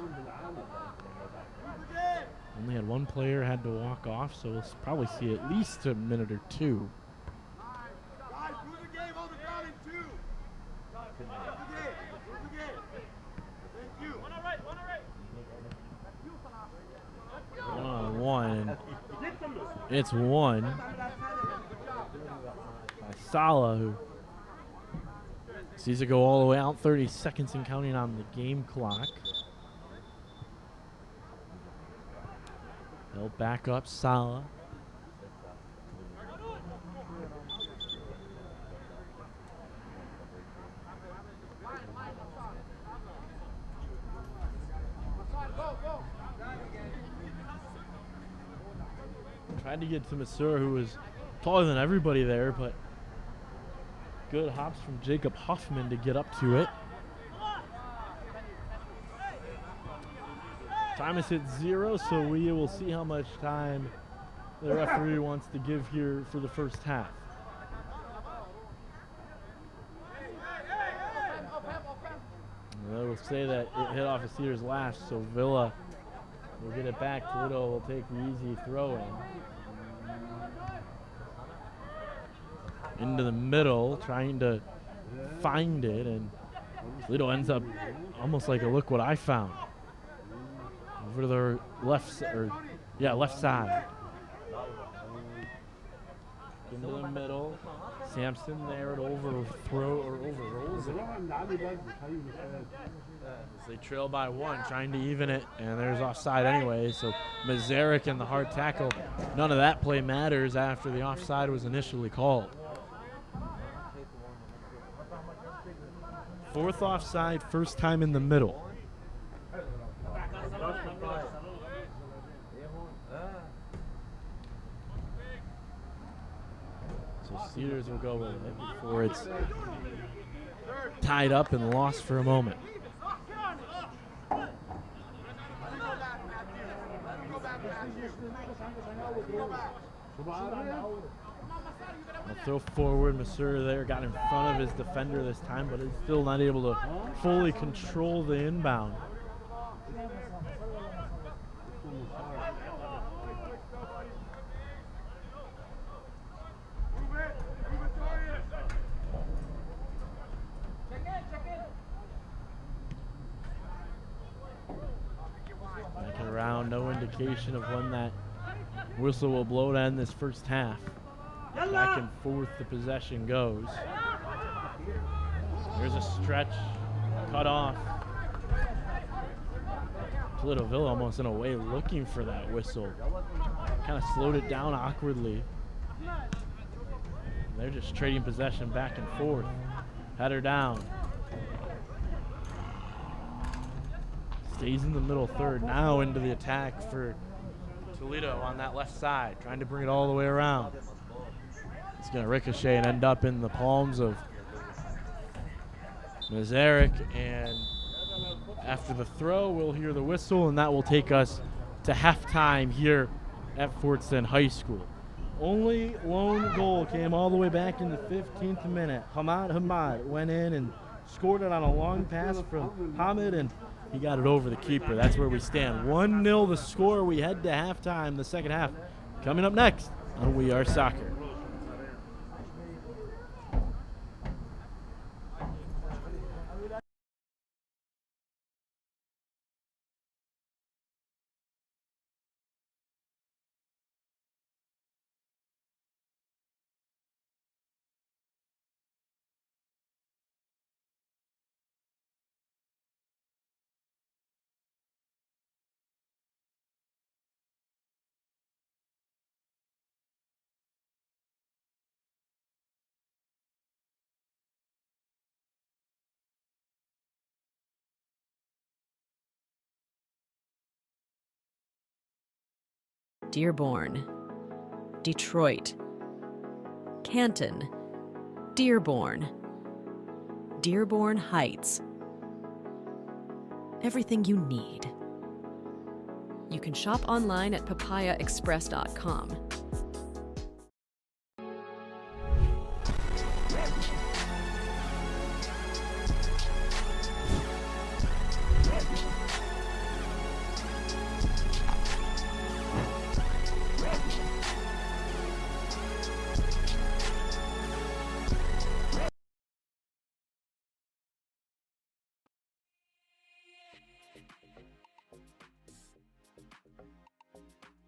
Only had one player had to walk off, so we'll probably see at least a minute or two. One. It's one. By Sala, who sees it go all the way out. 30 seconds and counting on the game clock. They'll back up Sala. Tried to get to Masur, who was taller than everybody there, but good hops from Jacob Huffman to get up to it. Time is hit 0, so we will see how much time the referee wants to give here for the first half. I will say that it hit off of Cedars last, so Villa will get it back. Toledo will take the easy throw in. Into the middle, trying to find it, and Toledo ends up almost like a look what I found. Over to their left side. Into the middle. Sampson there, it overrolls it. As they trail by 1, trying to even it, and there's offside anyway, so Mazarik and the hard tackle. None of that play matters after the offside was initially called. 4th offside, first time in the middle. So Cedars will go with it before it's tied up and lost for a moment. I'll throw forward. Masur there got in front of his defender this time, but is still not able to fully control the inbound. Back and around, no indication of when that whistle will blow to end this first half. Back and forth the possession goes. There's a stretch, cut off. Toledo almost in a way looking for that whistle. Kind of slowed it down awkwardly. They're just trading possession back and forth. Header down. Stays in the middle third. Now into the attack for Toledo on that left side, trying to bring it all the way around. It's going to ricochet and end up in the palms of Nazarick, and after the throw, we'll hear the whistle, and that will take us to halftime here at Fordson High School. Only lone goal came all the way back in the 15th minute. Hamad went in and scored it on a long pass from Hamid, and he got it over the keeper. That's where we stand. 1-0 the score. We head to halftime, the second half. Coming up next on We Are Soccer. Dearborn, Detroit, Canton, Dearborn, Dearborn Heights. Everything you need. You can shop online at papayaexpress.com.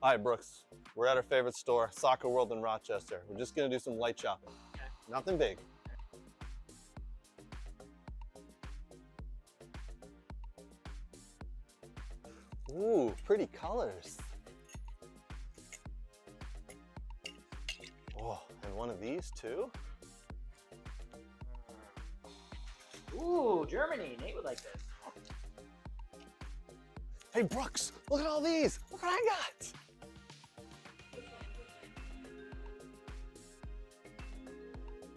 Hi, Brooks. We're at our favorite store, Soccer World in Rochester. We're just gonna do some light shopping. Nothing big. Ooh, pretty colors. Oh, and one of these too? Ooh, Germany. Nate would like this. Hey, Brooks, look at all these. Look what I got.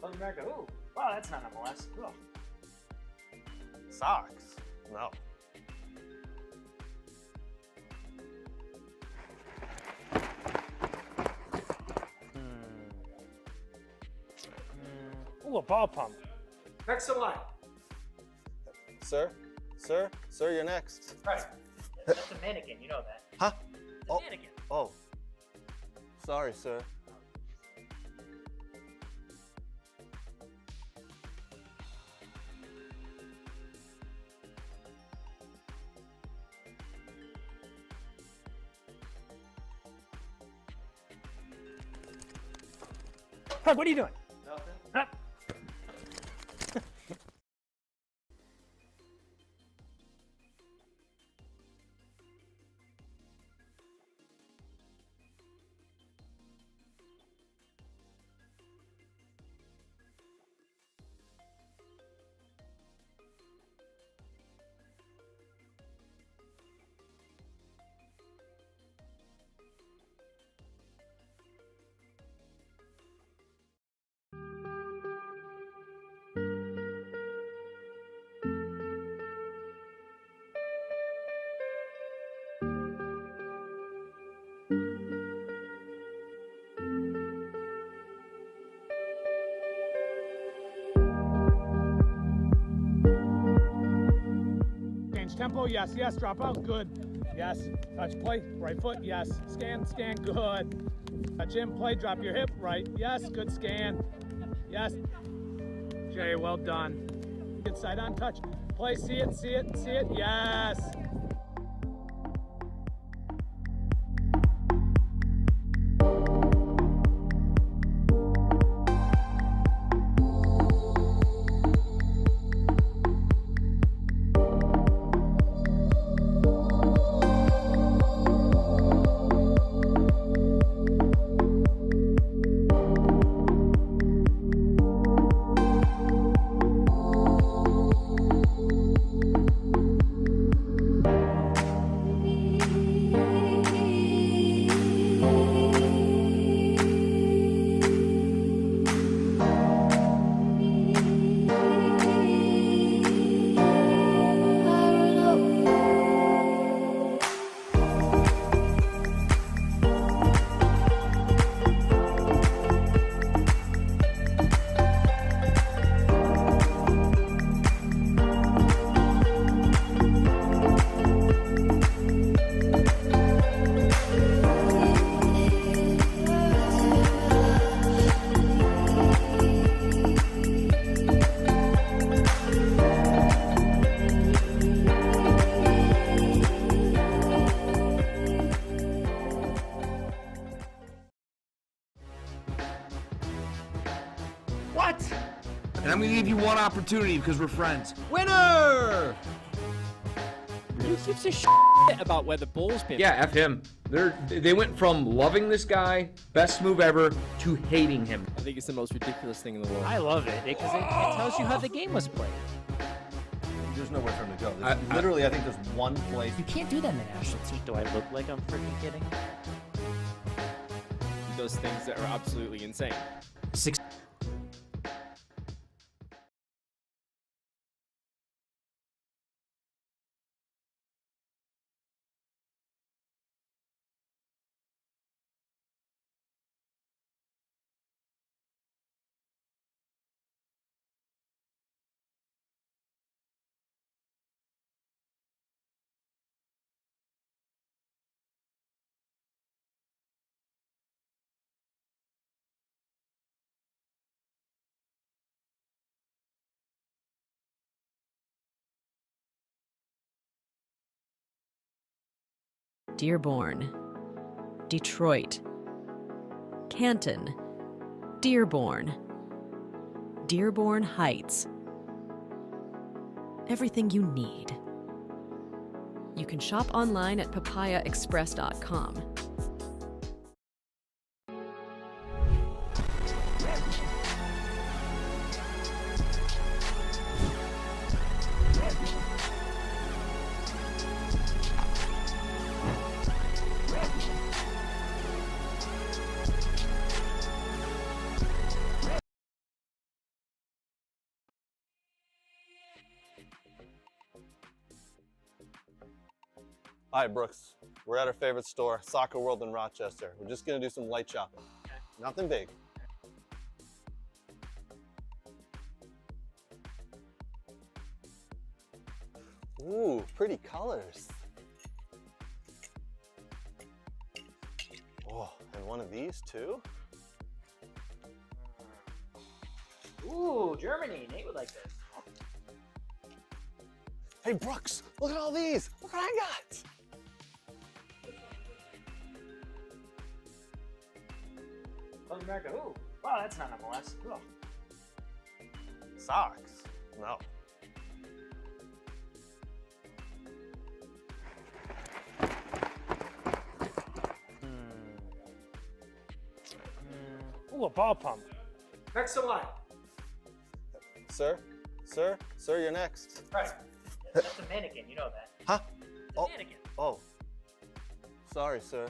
South America. Ooh, wow, that's not MLS. Ooh. Socks? No. Ooh, a ball pump. Next in line. Sir, you're next. Right. That's a mannequin, you know that. Huh? It's a mannequin. Oh. Sorry, sir. Craig, what are you doing? Nothing. Huh? Tempo, yes, drop out, good. Yes, touch play, right foot, yes. Scan, good. Touch in, play, drop your hip, right, yes, good scan. Yes. Jay, well done. Inside on touch. Play, see it, yes. I'm gonna give you one opportunity because we're friends. Winner! Who gives a about where the ball's been? Yeah, F him. They went from loving this guy, best move ever, to hating him. I think it's the most ridiculous thing in the world. I love it because it tells you how the game was played. There's nowhere for him to go. Literally, I think there's one place. You can't do that in the national team. Do I look like I'm freaking kidding? He does things that are absolutely insane. Dearborn, Detroit, Canton, Dearborn, Dearborn Heights. Everything you need. You can shop online at papayaexpress.com. Hi, Brooks. We're at our favorite store, Soccer World in Rochester. We're just gonna do some light shopping. Nothing big. Ooh, pretty colors. Oh, and one of these too? Ooh, Germany. Nate would like this. Hey, Brooks, look at all these. Look what I got. South America. Ooh, wow, that's not MLS. Ugh. Socks? No. Ooh, a ball pump. Next to line. Sir, you're next. Right. That's a mannequin. You know that. Huh? It's a mannequin. Oh. Sorry, sir.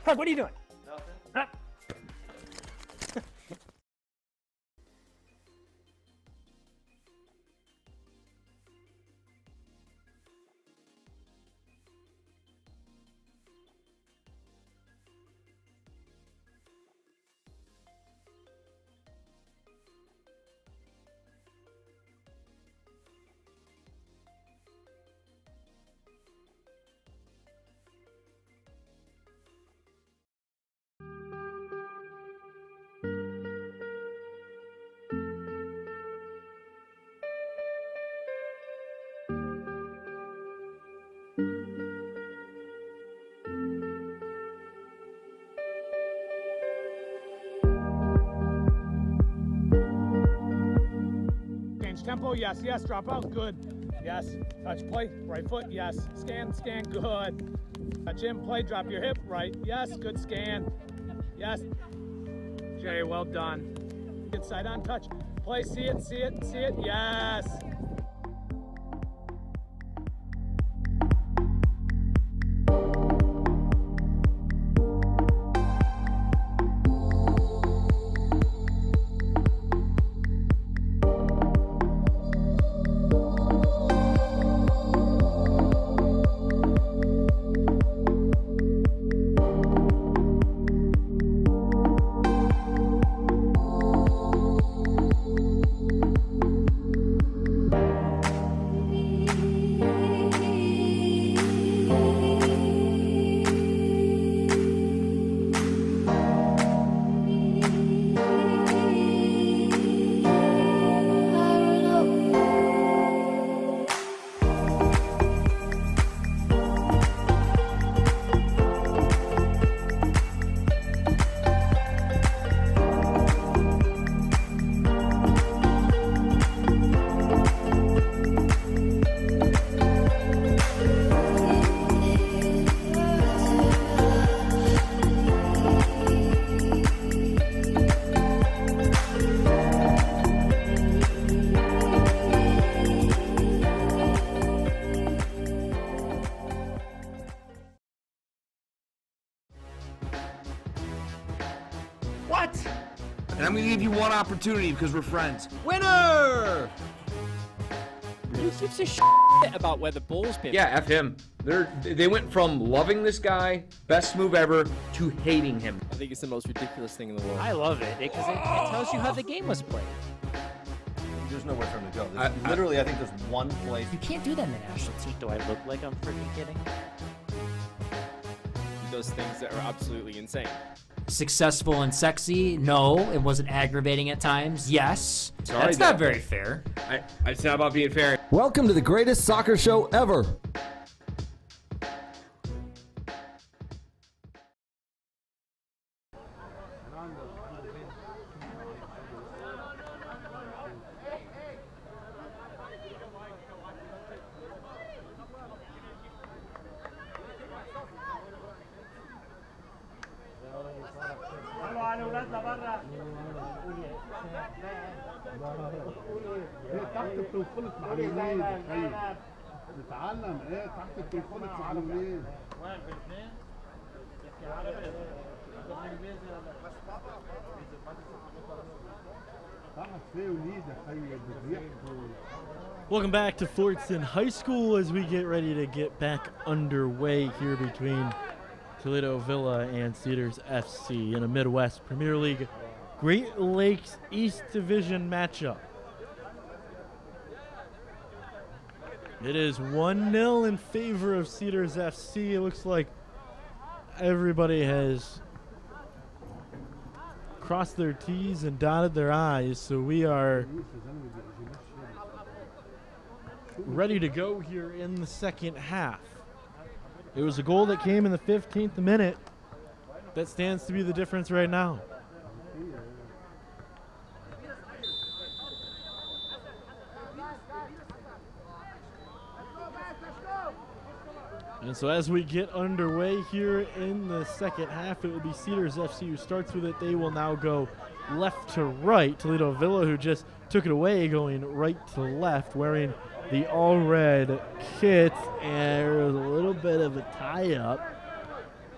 Craig, what are you doing? Nothing. Huh? Tempo, yes, yes, drop out, good. Yes, touch play, right foot, yes. Scan, good. Touch in, play, drop your hip, right, yes, good scan. Yes. Jay, well done. Get side on touch. Play, see it, yes. What? And I'm gonna give you one opportunity because we're friends. Winner! Who gives a about where the ball's been? Yeah, F him. They went from loving this guy, best move ever, to hating him. I think it's the most ridiculous thing in the world. I love it because it tells you how the game was played. There's nowhere for him to go. Literally, I think there's one place. You can't do that in the national team. Do I look like I'm freaking kidding? He does things that are absolutely insane. Successful and sexy? No. It wasn't aggravating at times? Yes. Sorry, That's not very fair. It's not about being fair. Welcome to the greatest soccer show ever. Welcome back to Fordson High School as we get ready to get back underway here between Toledo Villa and Cedars FC in a Midwest Premier League Great Lakes East Division matchup. It is 1-0 in favor of Cedars FC. It looks like everybody has crossed their T's and dotted their I's, so we are ready to go here in the second half. It was a goal that came in the 15th minute that stands to be the difference right now. And so as we get underway here in the second half, it will be Cedars FC who starts with it. They will now go left to right. Toledo Villa, who just took it away, going right to left, wearing the all-red kit. And there was a little bit of a tie-up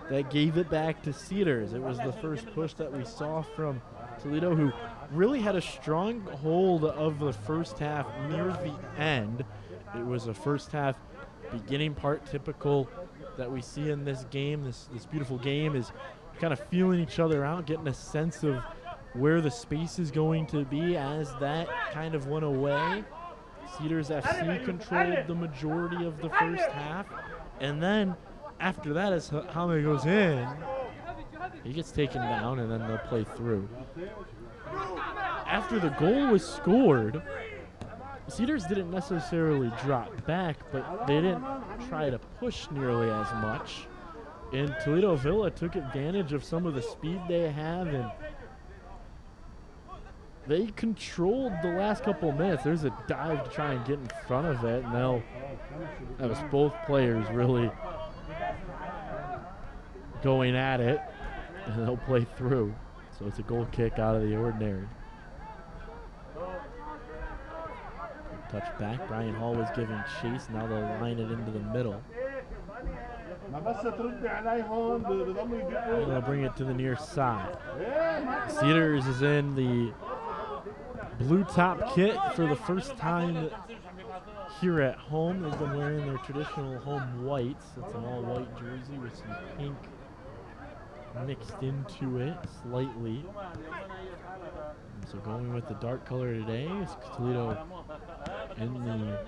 that gave it back to Cedars. It was the first push that we saw from Toledo, who really had a strong hold of the first half near the end. It was a first half beginning part typical that we see in this game. This beautiful game is kind of feeling each other out, getting a sense of where the space is going to be as that kind of went away. Cedars FC controlled the majority of the first half, and then after that, as Hame goes in, he gets taken down, and then they'll play through. After the goal was scored, Cedars didn't necessarily drop back, but they didn't try to push nearly as much. And Toledo Villa took advantage of some of the speed they have, and they controlled the last couple of minutes. There's a dive to try and get in front of it, and that was both players really going at it, and they'll play through. So it's a goal kick out of the ordinary. Touch back. Brian Hall was giving chase. Now they'll line it into the middle. And they'll bring it to the near side. Cedars is in the blue top kit for the first time here at home. They've been wearing their traditional home whites. It's an all white jersey with some pink mixed into it slightly. And so going with the dark color today is Toledo in the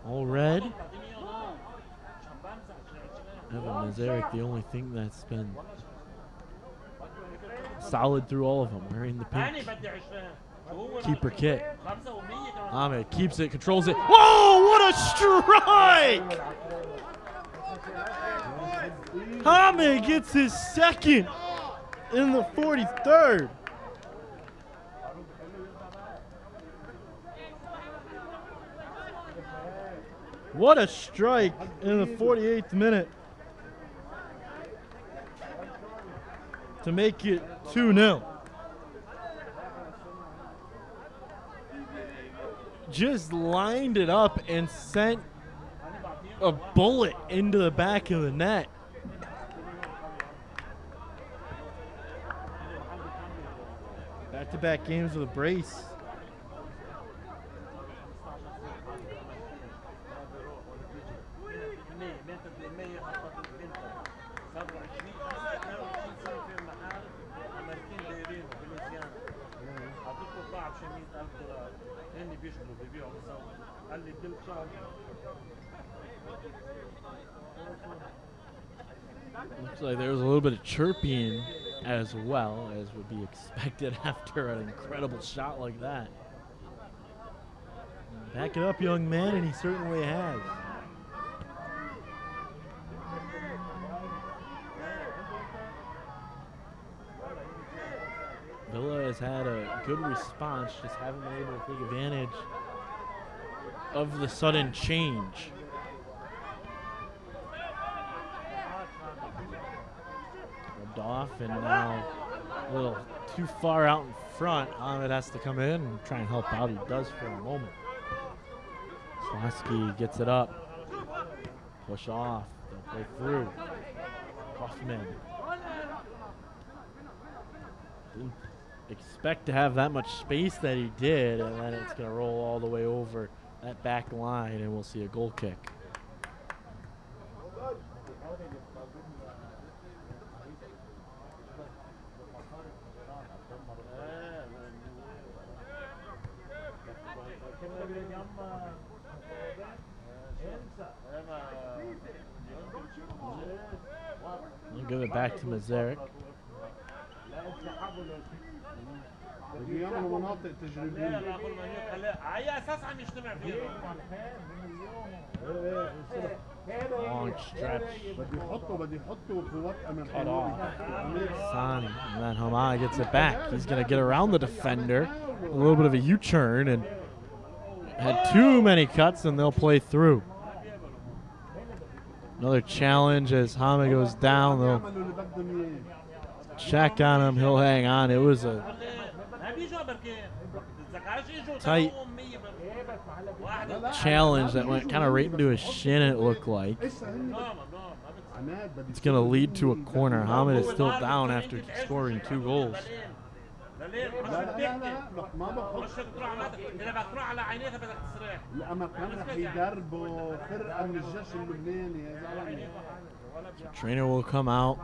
all red. Evan Nazaric, the only thing that's been solid through all of them, wearing the pink keeper kit. Ahmed keeps it, controls it. Whoa, what a strike! Ahmed gets his second in the 43rd. What a strike in the 48th minute to make it 2-0. Just lined it up and sent a bullet into the back of the net. back-to-back games with a brace. Looks like there was a little bit of chirping as well, as would be expected after an incredible shot like that. Back it up, young man, and he certainly has. Villa has had a good response, just haven't been able to take advantage of the sudden change. Rubbed off, and now a little too far out in front. Ahmed has to come in and try and help out. He does for a moment. Slosky gets it up. Push off. They'll play through. Kaufman. Didn't expect to have that much space that he did, and then it's going to roll all the way over that back line, and we'll see a goal kick. We'll give it back to Mazarek. Long stretch. Cut off. Sani. And then Hamad gets it back. He's going to get around the defender. A little bit of a U-turn and had too many cuts, and they'll play through. Another challenge as Hamad goes down. They'll check on him. He'll hang on. It was a tight challenge that went kind of right into his shin, it looked like. It's going to lead to a corner. Hamad is still down after scoring 2 goals. So trainer will come out.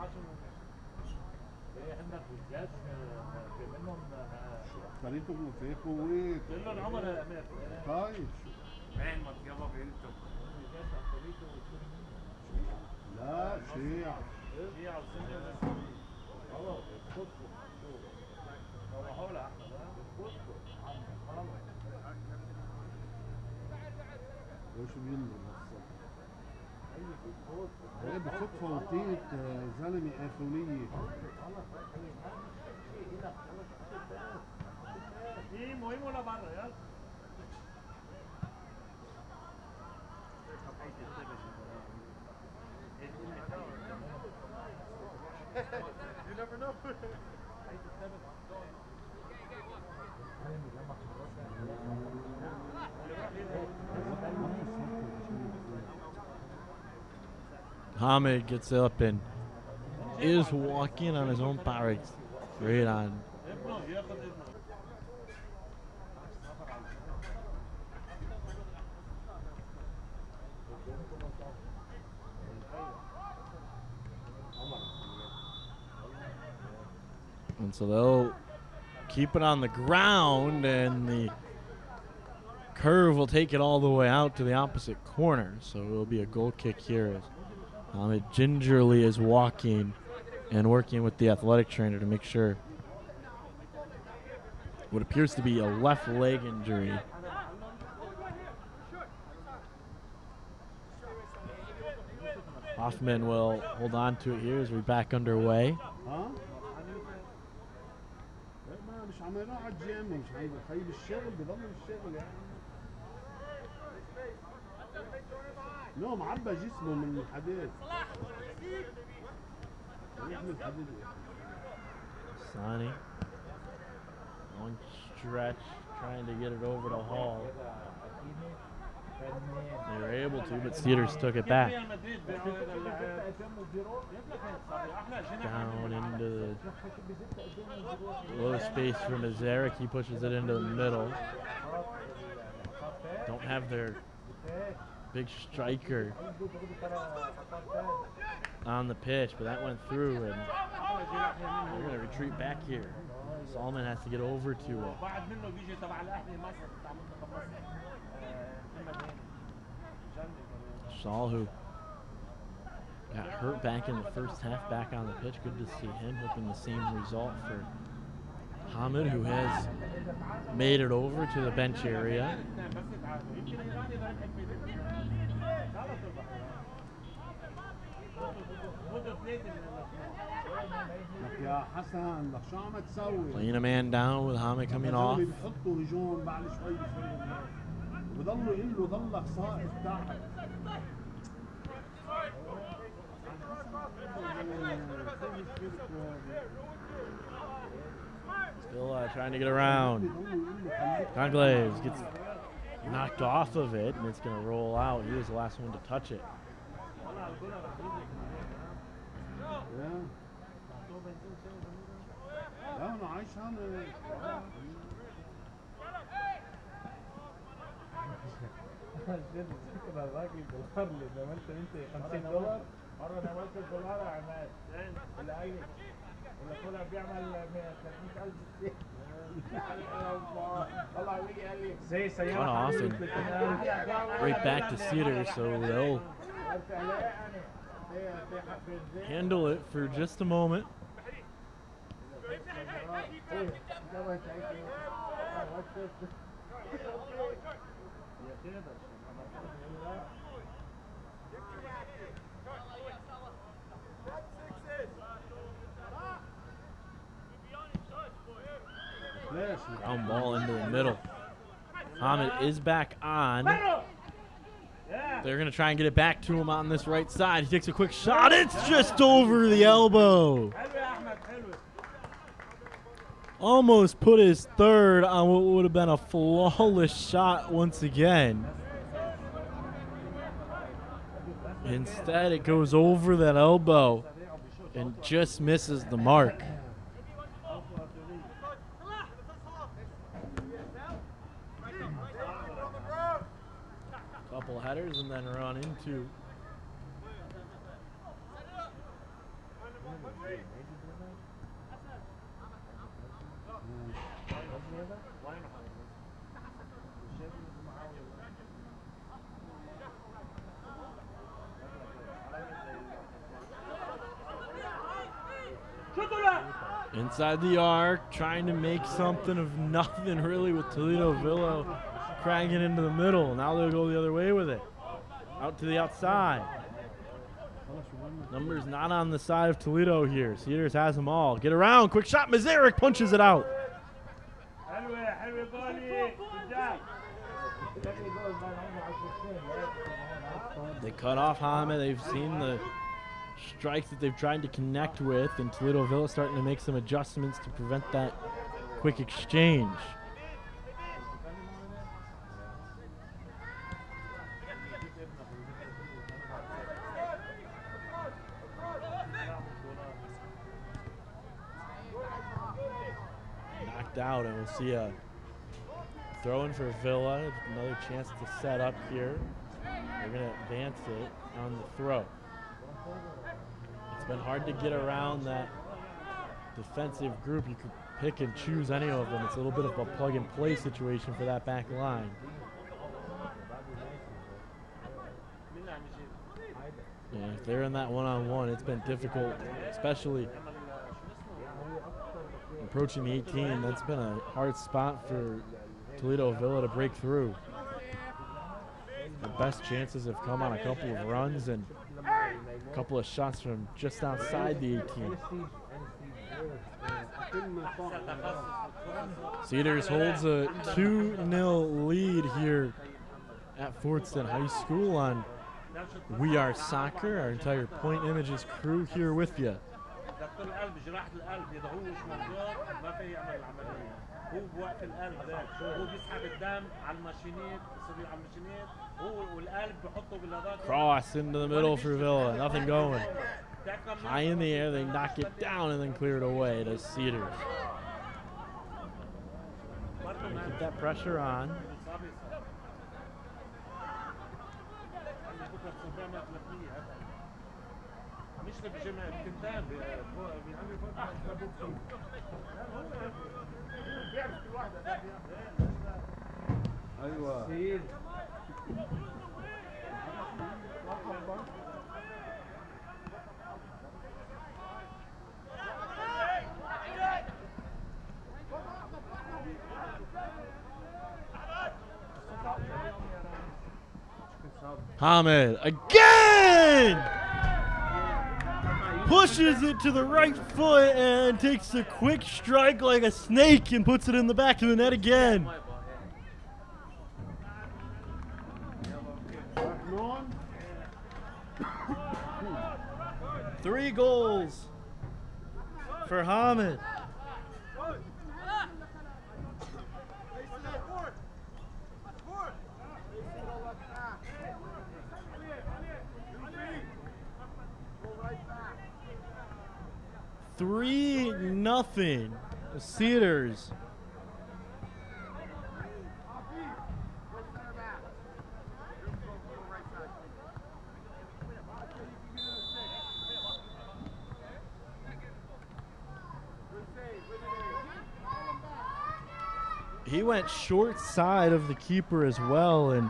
You never know. Hamad gets up and is walking on his own power. It's great on. And so they'll keep it on the ground, and the curve will take it all the way out to the opposite corner. So it will be a goal kick here. It gingerly is walking and working with the athletic trainer to make sure what appears to be a left leg injury. Hoffman will hold on to it here as we're back underway. No, معبى جسمه من الحديد. Sani. Long stretch, trying to get it over to Hall. They were able to, but Cedars took it back. Down into the low space for Mazarek. He pushes it into the middle. Don't have their big striker on the pitch, but that went through, and they're going to retreat back here. Solomon has to get over to it. Saul, who got hurt back in the first half, back on the pitch. Good to see him. Hoping the same result for Hamid, who has made it over to the bench area. Playing a man down with Hamid coming off. Still trying to get around. Conclaves gets knocked off of it, and it's going to roll out. He was the last one to touch it. Cut off and right back to Cedars, so they'll handle it for just a moment. Ground ball into the middle. Hamid is back on. They're going to try and get it back to him on this right side. He takes a quick shot. It's just over the elbow. Almost put his third on what would have been a flawless shot once again. Instead, it goes over that elbow and just misses the mark. Couple headers and then run into inside the arc, trying to make something of nothing really with Toledo Villa cracking into the middle. Now they'll go the other way with it. Out to the outside. Numbers not on the side of Toledo here. Cedars has them all. Get around. Quick shot. Mazarek punches it out. They cut off Hamid. They've seen the strikes that they've tried to connect with, and Toledo Villa starting to make some adjustments to prevent that quick exchange. Knocked out, and we'll see a throw in for Villa. Another chance to set up here. They're going to advance it on the throw. It's been hard to get around that defensive group. You could pick and choose any of them. It's a little bit of a plug-and-play situation for that back line. Yeah, if they're in that one-on-one, it's been difficult, especially approaching the 18. That's been a hard spot for Toledo Villa to break through. The best chances have come on a couple of runs and a couple of shots from just outside the 18. Cedars holds a 2-0 lead here at Fordson High School on We Are Soccer. Our entire Point Images crew here with you. هو بوقف القلب ده هو بيسحب الدم على الماشينات بيصير على الماشينات هو والقلب بيحطه بالهداك. Cross into the middle for Villa. Nothing going. High in the air, they knock it down and then clear it away to Cedars. Keep that pressure on. Hamid again! Pushes it to the right foot and takes a quick strike like a snake and puts it in the back of the net again. Three goals for Hamid. Three nothing. Cedars. He went short side of the keeper as well, and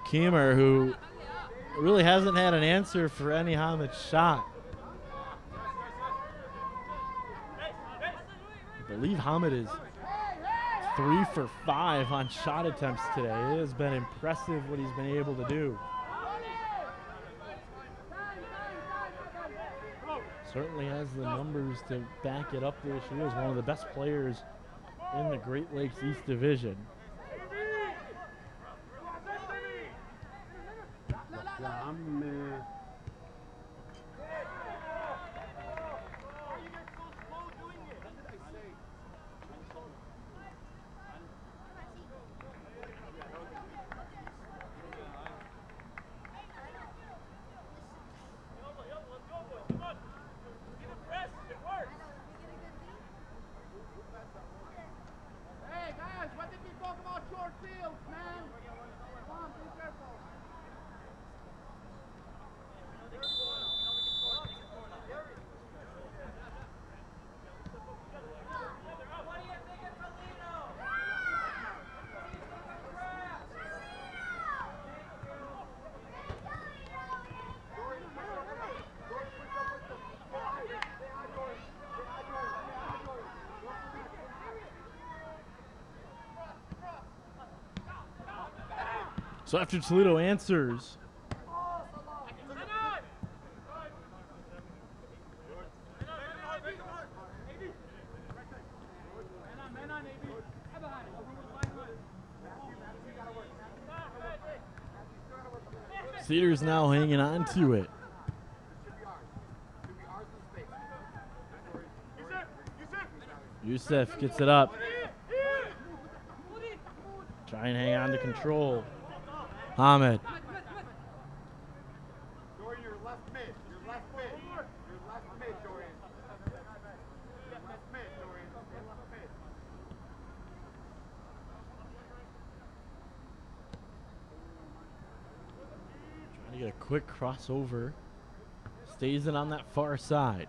Keemer, who really hasn't had an answer for any Hamid shot. I believe Hamid is 3 for 5 on shot attempts today. It has been impressive what he's been able to do. Certainly has the numbers to back it up this year as one of the best players in the Great Lakes East Division. So after Toledo answers, Cedars now hanging on to it. Youssef gets it up. Try and hang on to control. Hamid. Dorian, your left mid. Your left mid. Your left mid, Dorian. Left mid, Dorian. Left mid. Trying to get a quick crossover. Stays it on that far side.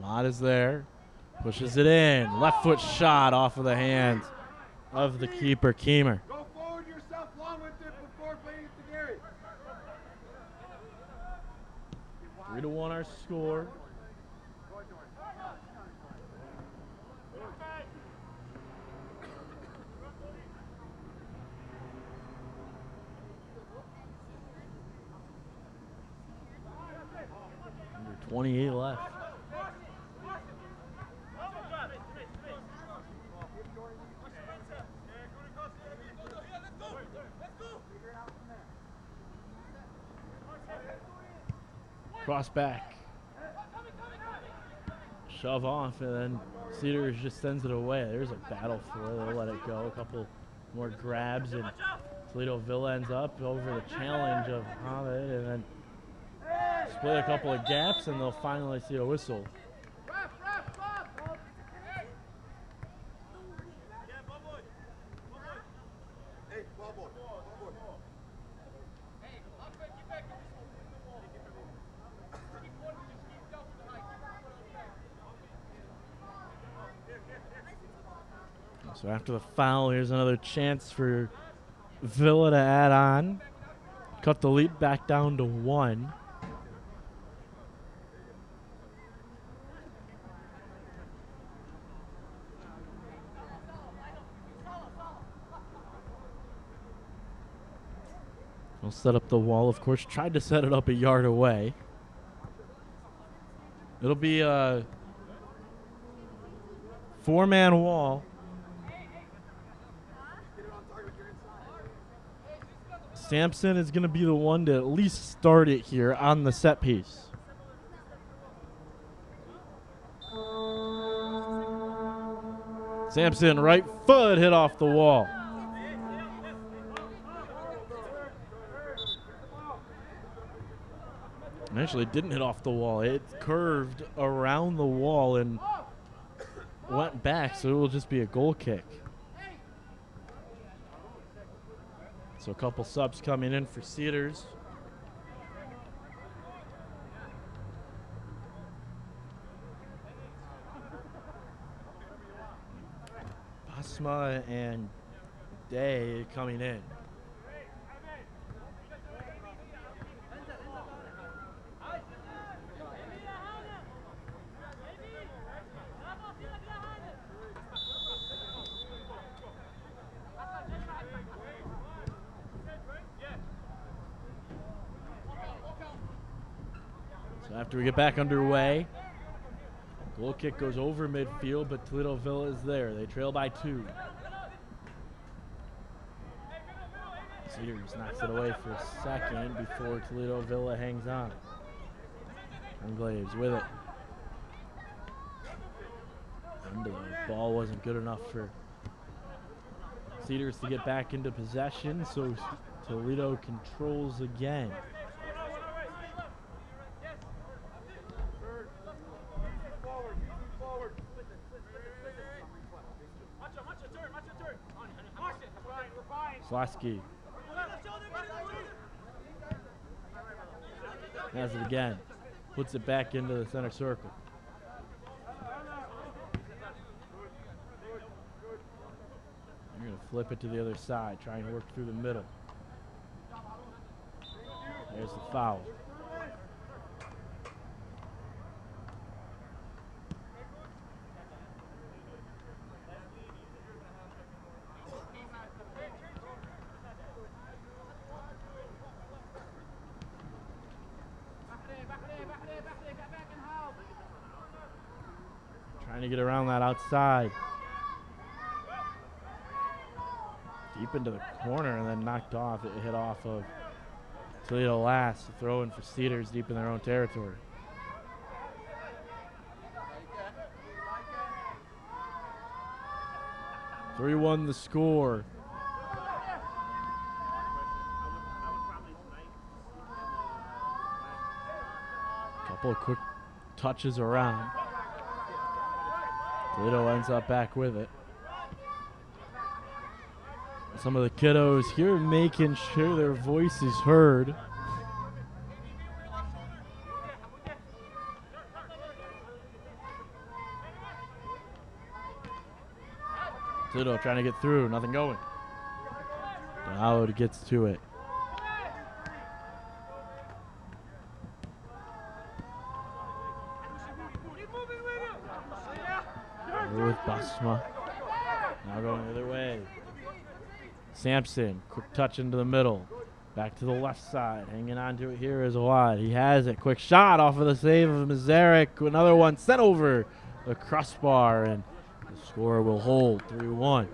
Hamad is there. Pushes it in. Left foot shot off of the hands of the keeper, Keemer. Go forward yourself long with it before playing it to Gary. 3-1 our score. Under 28 left. Cross back. Shove off, and then Cedars just sends it away. There's a battle for it. They'll let it go. A couple more grabs, and Toledo Villa ends up over the challenge of Hamid, and then split a couple of gaps, and they'll finally see a whistle. So after the foul, here's another chance for Villa to add on. Cut the lead back down to 1. We'll set up the wall, of course. Tried to set it up a yard away. It'll be a 4-man wall. Sampson is going to be the one to at least start it here on the set piece. Sampson, right foot hit off the wall. Actually, it didn't hit off the wall. It curved around the wall and went back, so it will just be a goal kick. So a couple subs coming in for Cedars. Basma and Day coming in. After we get back underway, goal kick goes over midfield, but Toledo Villa is there. They trail by 2. Cedars knocks it away for a second before Toledo Villa hangs on. Unglaves with it. And the ball wasn't good enough for Cedars to get back into possession, so Toledo controls again. Slosky has it again. Puts it back into the center circle. You're going to flip it to the other side, trying to work through the middle. There's the foul. Trying to get around that outside. Deep into the corner and then knocked off. It hit off of Toledo last. Throw in for Cedars deep in their own territory. (3-1) the score. Couple of quick touches around. Toledo ends up back with it. Some of the kiddos here making sure their voice is heard. Toledo trying to get through, nothing going. Howard gets to it. With Basma. Now going the other way. Sampson, quick touch into the middle. Back to the left side. Hanging on to it here is Awad. He has it. Quick shot off of the save of Mazarek. Another one sent over the crossbar, and the score will hold 3-1.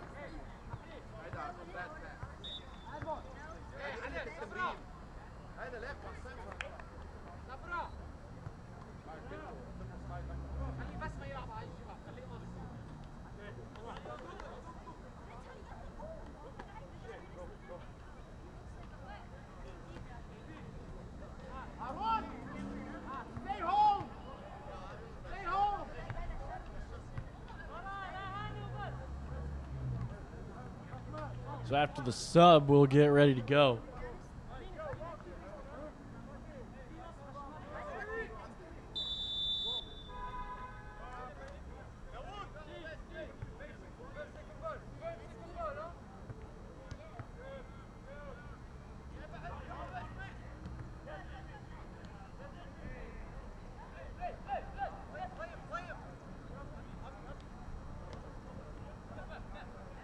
So after the sub, we'll get ready to go.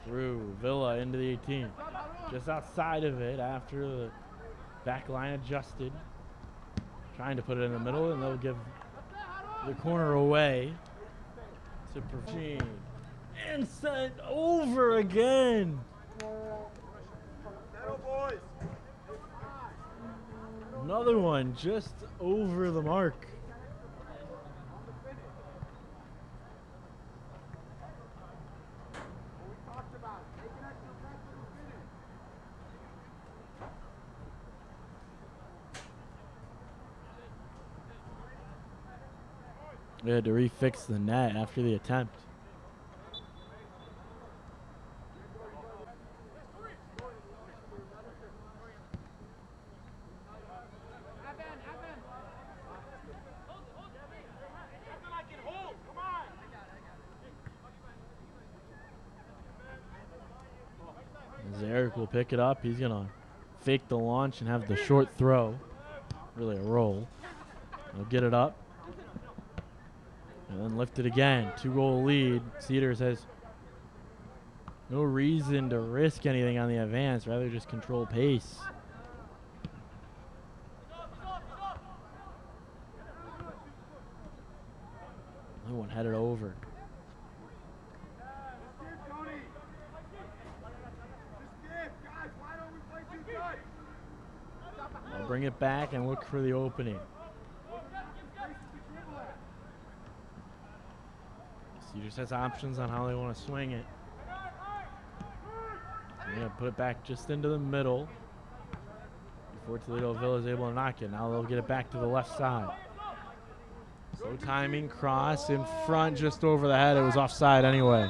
Through Villa into the 18. Just outside of it after the back line adjusted. Trying to put it in the middle, and they'll give the corner away to Pergine. And sent over again. Another one just over the mark. We had to refix the net after the attempt. As Eric will pick it up, he's gonna fake the launch and have the short throw. Really a roll. He'll get it up. And then lift it again. 2-goal lead. Cedars has no reason to risk anything on the advance, rather just control pace. Another one headed over. They'll bring it back and look for the opening. He just has options on how they want to swing it. They're going to put it back just into the middle before Toledo Villa is able to knock it. Now they'll get it back to the left side. Slow timing, cross in front, just over the head. It was offside anyway.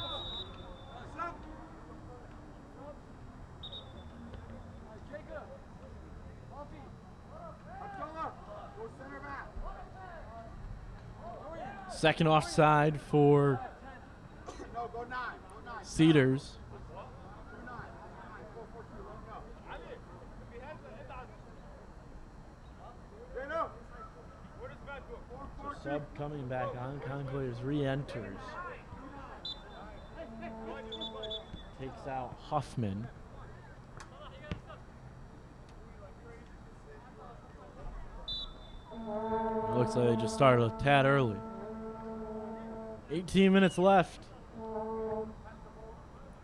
Second offside for Cedars. So sub coming back on. Conclaves re-enters. Takes out Huffman. It looks like they just started a tad early. 18 minutes left.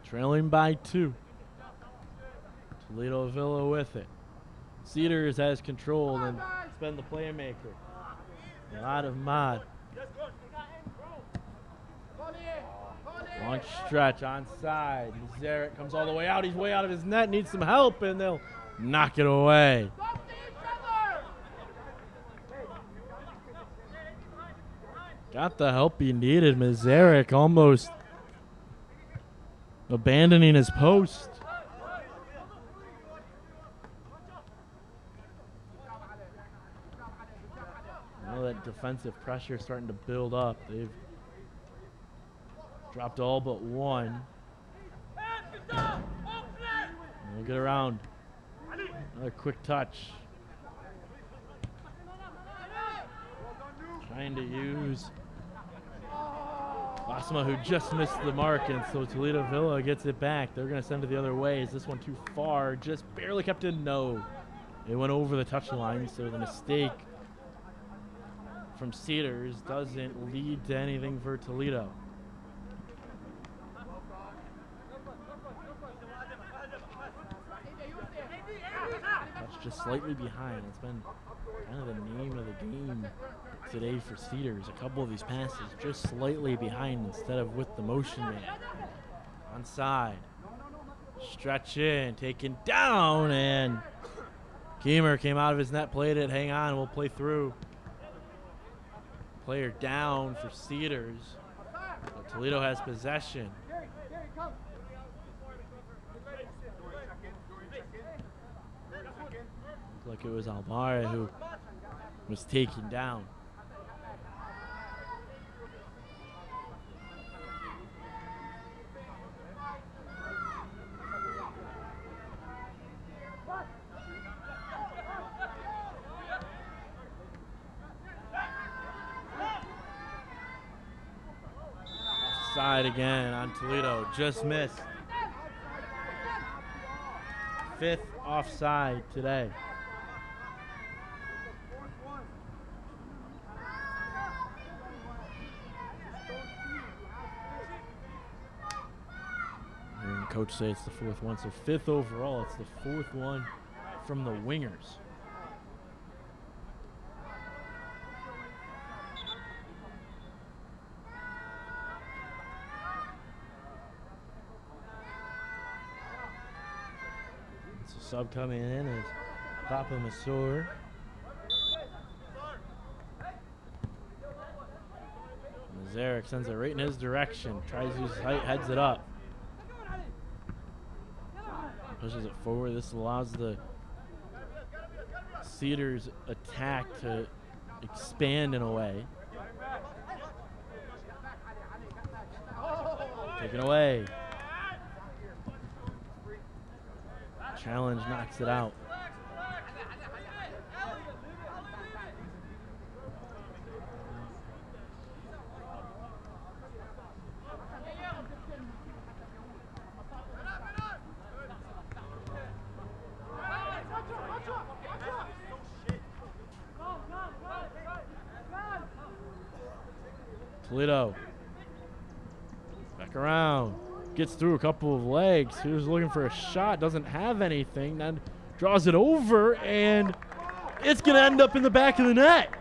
Trailing by 2. Toledo Villa with it. Cedars has control and it's been the playmaker. A lot of Mod. Long stretch onside. Zarek comes all the way out. He's way out of his net. Needs some help and they'll knock it away. Got the help he needed. Mazarek almost abandoning his post. Now that defensive pressure starting to build up. They've dropped all but one. They'll get around. Another quick touch. Trying to use Lasma, who just missed the mark, and so Toledo Villa gets it back. They're going to send it the other way. Is this one too far? Just barely kept in. No. It went over the touch line, so the mistake from Cedars doesn't lead to anything for Toledo. That's just slightly behind. It's been kind of the name of the game today for Cedars. A couple of these passes just slightly behind instead of with the motion man. Onside. Stretch in, taken down, and Keemer came out of his net, played it. Hang on, we'll play through. Player down for Cedars. But Toledo has possession. like it was Alvara who was taken down. Side again on Toledo, just missed. 5th offside today. And coach say it's the 4th one, so 5th overall. It's the 4th one from the wingers. Sub coming in is Papa Masur. Zarek sends it right in his direction. Tries to use height, heads it up. Pushes it forward. This allows the Cedars attack to expand in a way. Taken away. Challenge knocks it out. Toledo back around. Gets through a couple of legs. He was looking for a shot, doesn't have anything, then draws it over, and it's going to end up in the back of the net.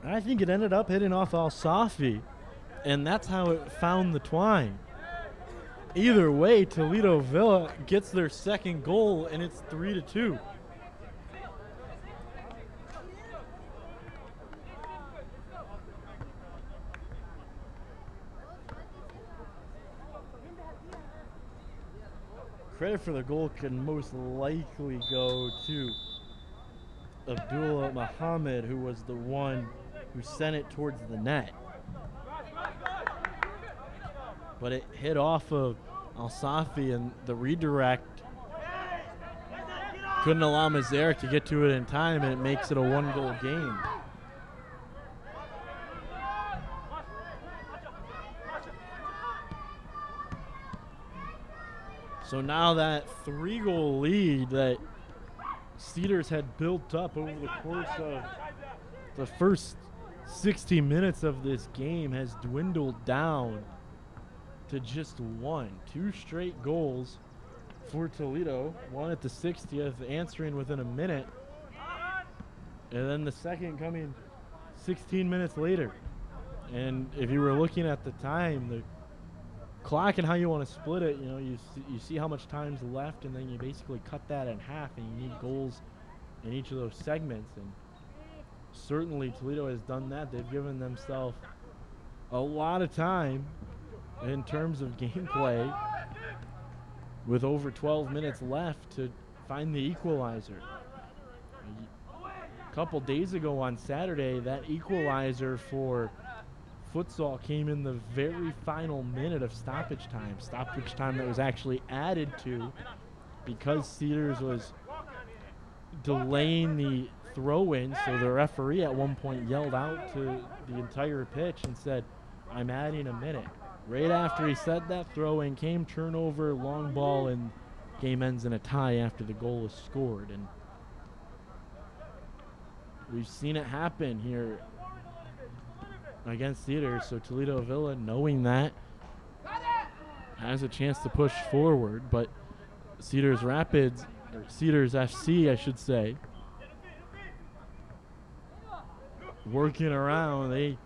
I think it ended up hitting off Al-Safi, and that's how it found the twine. Either way, Toledo Villa gets their second goal, and it's 3-2. Credit for the goal can most likely go to Abdullah Muhammad, who was the one who sent it towards the net. But it hit off of Al-Safi, and the redirect couldn't allow Mazarek to get to it in time, and it makes it a 1-goal game. So now that 3-goal lead that Cedars had built up over the course of the first 60 minutes of this game has dwindled down to just 1. 2 straight goals for Toledo, one at the 60th, answering within a minute, and then the second coming 16 minutes later. And if you were looking at the time, the clock and how you want to split it, you see how much time's left, and then you basically cut that in half, and you need goals in each of those segments. And certainly Toledo has done that. They've given themselves a lot of time in terms of gameplay with over 12 minutes left to find the equalizer. A couple days ago on Saturday, that equalizer for futsal came in the very final minute of stoppage time that was actually added to because Cedars was delaying the throw-in, so the referee at one point yelled out to the entire pitch and said, "I'm adding a minute." Right after he said that, throw-in came, turnover, long ball, and game ends in a tie after the goal is scored. And we've seen it happen here against Cedars, so Toledo Villa, knowing that, has a chance to push forward, but Cedars Rapids, or Cedars FC, I should say, working around. They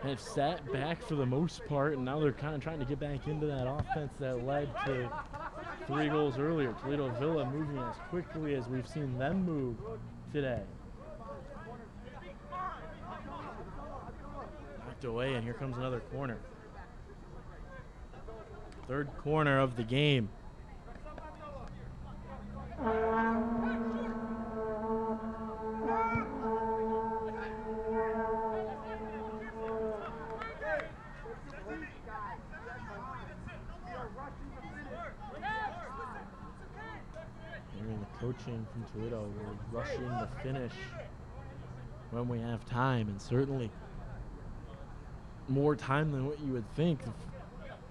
have sat back for the most part, and now they're kind of trying to get back into that offense that led to 3 goals earlier. Toledo Villa moving as quickly as we've seen them move today. Knocked away, and here comes another corner. Third corner of the game. Hearing the coaching from Toledo, we're rushing to finish when we have time, and certainly more time than what you would think.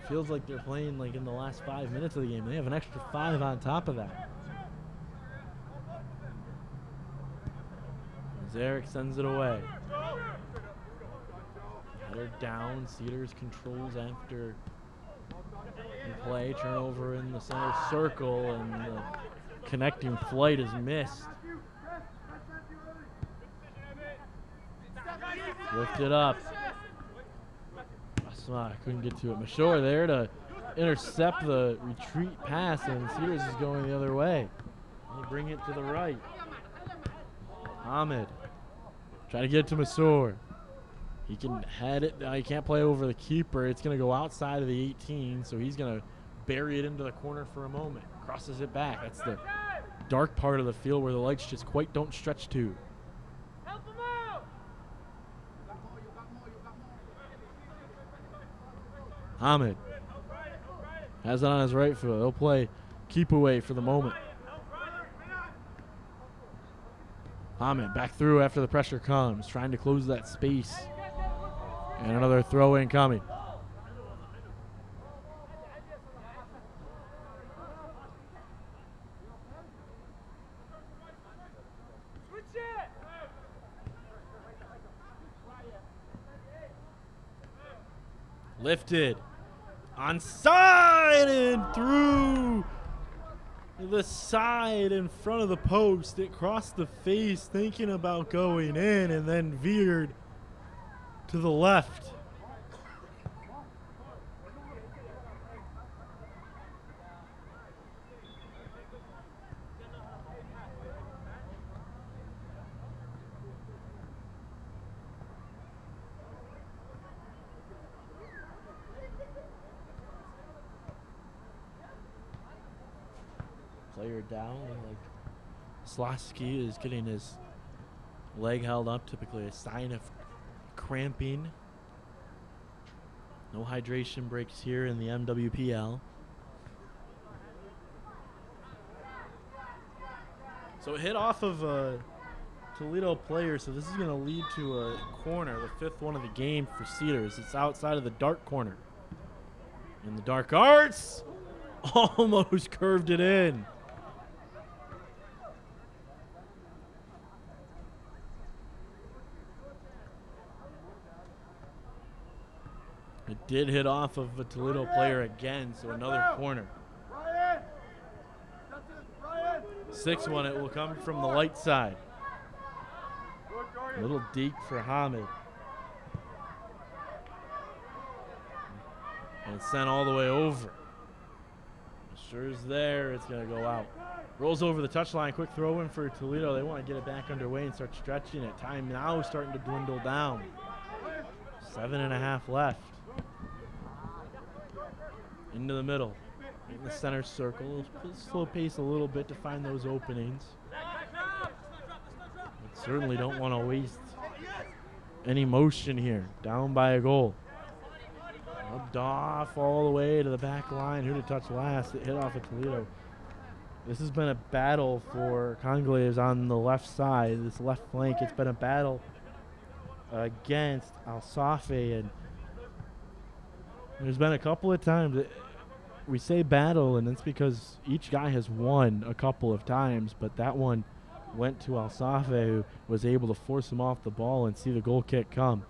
Feels like they're playing like in the last 5 minutes of the game. They have an extra 5 on top of that. As Eric sends it away. Header down. Cedars controls after the play. Turnover in the center circle, and the connecting flight is missed. Lifted up. I couldn't get to it. Mashore there to intercept the retreat pass, and Cedars is going the other way. They bring it to the right. Ahmed trying to get it to Mashore. He can head it. He can't play over the keeper. It's going to go outside of the 18, so he's going to bury it into the corner for a moment. Crosses it back. That's the dark part of the field where the lights just quite don't stretch to. Ahmed has it on his right foot. He'll play keep away for the moment. Ahmed back through after the pressure comes, trying to close that space. And another throw in coming. Lifted. Onside and through the side in front of the post. It crossed the face, thinking about going in, and then veered to the left. Player down, like Slosky is getting his leg held up, typically a sign of cramping. No hydration breaks here in the MWPL. So hit off of a Toledo player, so this is going to lead to a corner, the fifth one of the game for Cedars. It's outside of the dark corner. In the dark arts, almost curved it in. It did hit off of a Toledo player again, so another corner. 6-1, it will come from the light side. A little deep for Hamid. And sent all the way over. Sure is there, it's going to go out. Rolls over the touchline, quick throw in for Toledo. They want to get it back underway and start stretching it. Time now starting to dwindle down. 7.5 left. Into the middle, in the center circle. Slow pace a little bit to find those openings. But certainly don't want to waste any motion here. Down by a goal. Rubbed off all the way to the back line. Who to touch last? It hit off of Toledo. This has been a battle for Conglaves on the left side, this left flank. It's been a battle against Alsafe, and there's been a couple of times that we say battle, and it's because each guy has won a couple of times, but that one went to Alsafe, who was able to force him off the ball and see the goal kick come.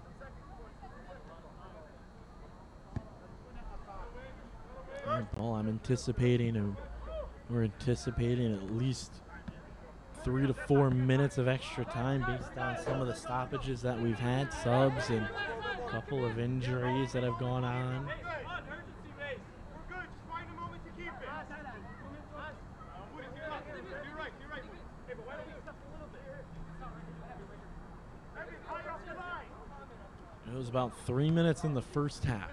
Ball, I'm anticipating, we're anticipating at least 3 to 4 minutes of extra time based on some of the stoppages that we've had, subs and a couple of injuries that have gone on. It was about 3 minutes in the first half.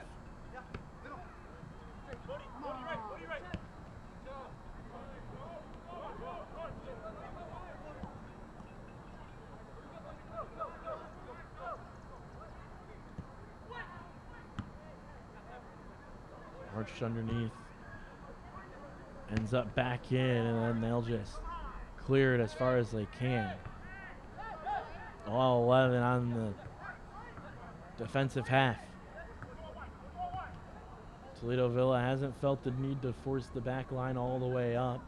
Arched underneath. Ends up back in, and then they'll just clear it as far as they can. All 11 on the defensive half. Toledo Villa hasn't felt the need to force the back line all the way up.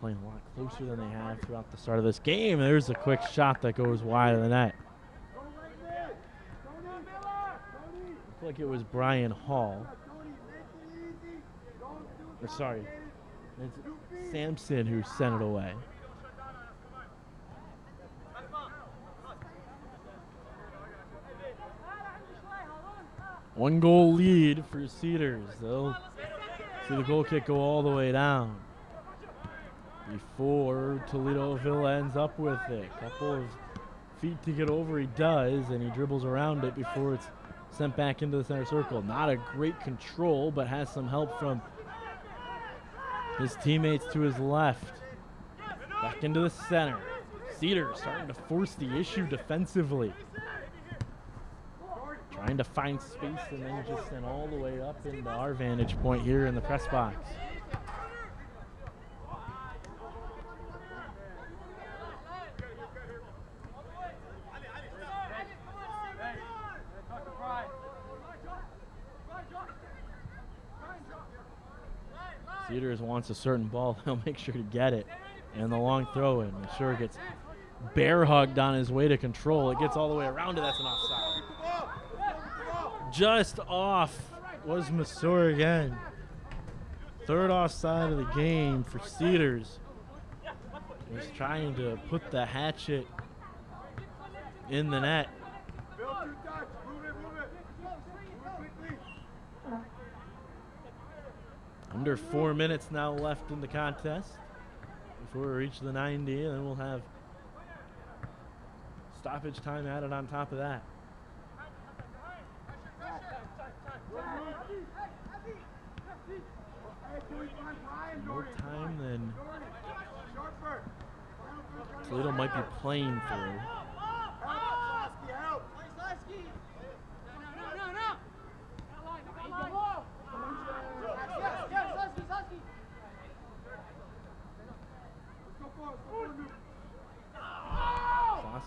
Playing a lot closer than they have throughout the start of this game. There's a quick shot that goes wide of the net. Looked like it was Brian Hall. Or sorry, it's Sampson who sent it away. One goal lead for Cedars. They'll see the goal kick go all the way down before Toledo Villa ends up with it. Couple of feet to get over, he does, and he dribbles around it before it's sent back into the center circle. Not a great control, but has some help from his teammates to his left. Back into the center. Cedars starting to force the issue defensively. Trying to find space and then just send all the way up into our vantage point here in the press box. Cedars wants a certain ball, they'll make sure to get it. And the long throw in. Sure gets bear hugged on his way to control. It gets all the way around it. That's an offside. Just off was Masur again. Third offside of the game for Cedars. Was trying to put the hatchet in the net. Under 4 minutes now left in the contest before we reach the 90, and then we'll have stoppage time added on top of that. More time than Toledo might be playing through.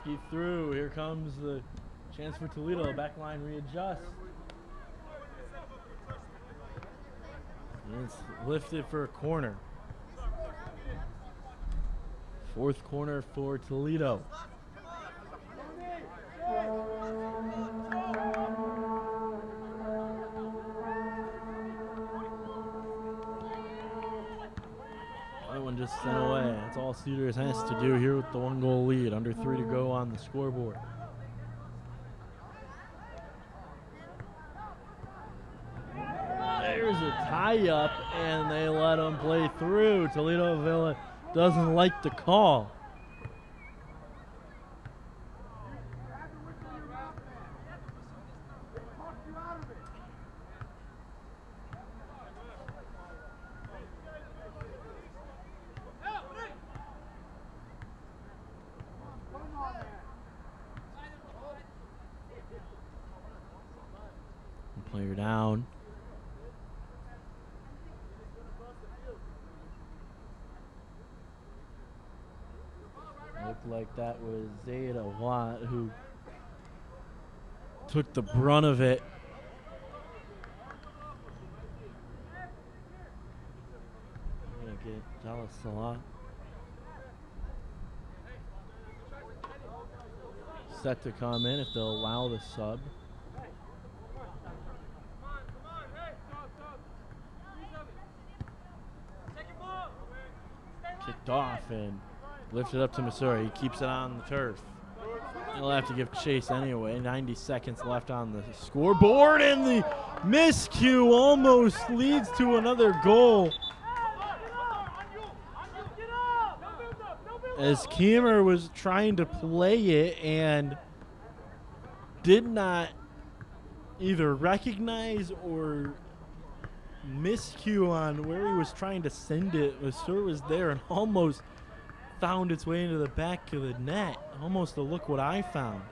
Klosky through. Here comes the chance for Toledo. Back line readjusts. It's lifted for a corner. Fourth corner for Toledo. That one just sent away. That's all Cedars has to do here with the 1-goal lead. Under 3 to go on the scoreboard. There's a tie-up, and they let them play through. Toledo Villa doesn't like the call. Player down. Looked like that was Zeta Watt who took the brunt of it. I'm gonna get jealous a lot. Set to come in if they'll allow the sub. Kicked off and lifted up to Missouri. He keeps it on the turf. He'll have to give chase anyway. 90 seconds left on the scoreboard, and the miscue almost leads to another goal. As Keemer was trying to play it and did not either recognize or miscue on where he was trying to send it. Masur was there and almost found its way into the back of the net. Almost a look what I found.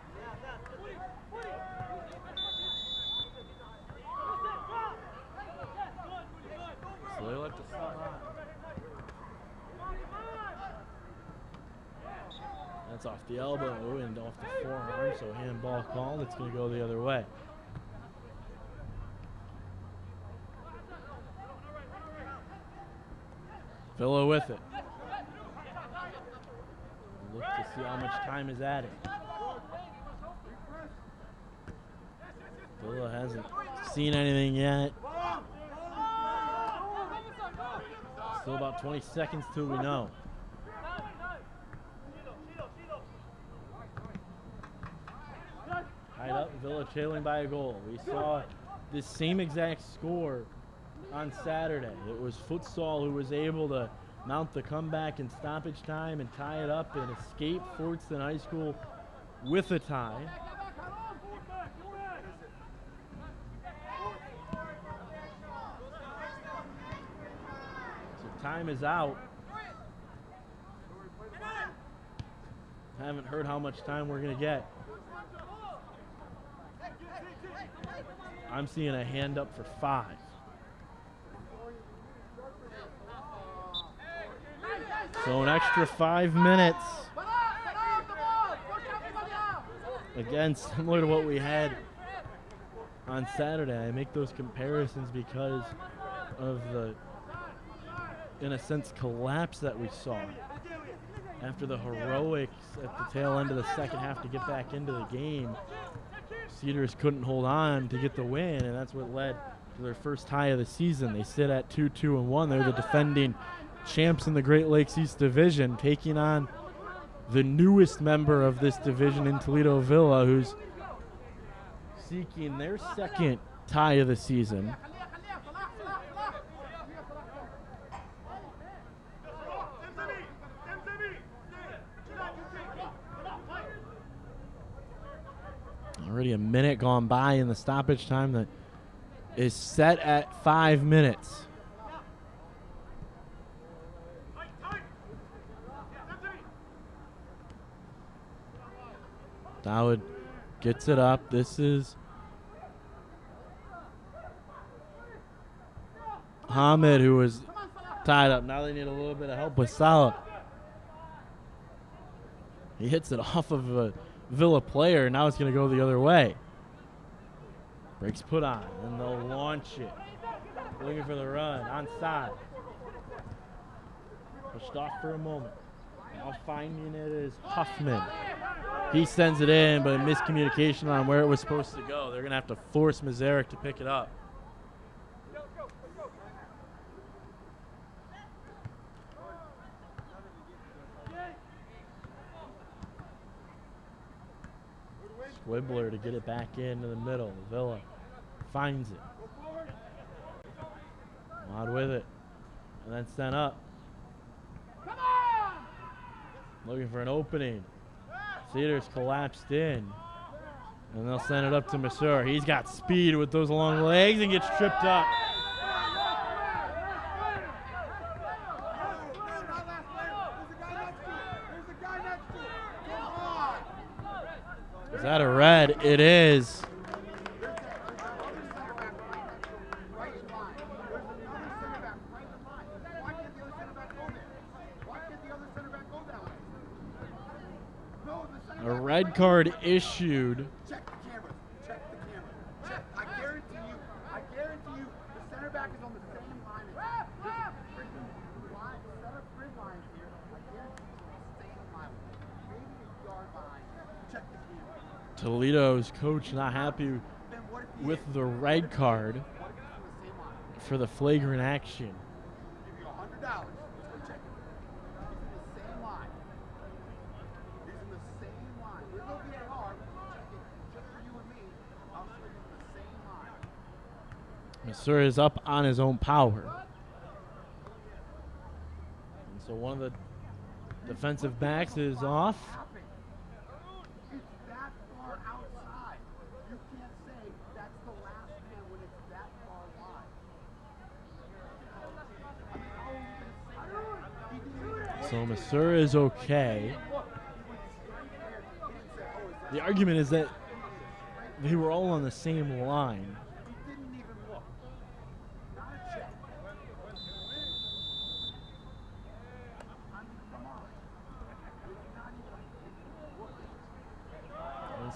That's off the elbow and off the forearm, so handball called. It's going to go the other way. Villa with it. Look to see how much time is added. Villa hasn't seen anything yet. Still about 20 seconds till we know. Tied up, Villa trailing by a goal. We saw this same exact score on Saturday. It was Futsal who was able to mount the comeback in stoppage time and tie it up and escape Fordson High School with a tie. So time is out. Haven't heard how much time we're going to get. I'm seeing a hand up for 5. So an extra 5 minutes. Again, similar to what we had on Saturday. I make those comparisons because of the, in a sense, collapse that we saw after the heroics at the tail end of the second half to get back into the game. Cedars couldn't hold on to get the win, and that's what led to their first tie of the season. They sit at 2-2-1. They're the defending champs in the Great Lakes East Division, taking on the newest member of this division in Toledo Villa, who's seeking their second tie of the season. Already a minute gone by in the stoppage time that is set at 5 minutes. Dowd gets it up. This is Hamid, who was tied up. Now they need a little bit of help with Salah. He hits it off of a Villa player. Now it's going to go the other way. Breaks put on, and they'll launch it. Looking for the run. Onside. Pushed off for a moment. Now finding it is Huffman. He sends it in, but a miscommunication on where it was supposed to go. They're going to have to force Mazarek to pick it up. Swibbler to get it back into the middle. Villa finds it. Odd with it. And then sent up. Looking for an opening. Cedars collapsed in. And they'll send it up to Masur. He's got speed with those long legs and gets tripped up. Is that a red? It is. A red card issued. Check the cameras. Check the cameras. Check. I guarantee you, the center back is on the same line as this freaking line, set of grid lines here. I guarantee he's on the same line. Maybe a yard behind. Check the cameras. Toledo's coach not happy with the red card for the flagrant action. Give you $100. Let's go check it. He's in the same line. He's in the same line. There's no VAR. Check it. Just for you and me. I'll show you in the same line. Masur is up on his own power. And so one of the defensive backs is off. It's that far outside. You can't say that's the last man when it's that far wide. So Masur is okay. The argument is that they were all on the same line. He didn't even look. Not a check. I mean, come on. It's not even.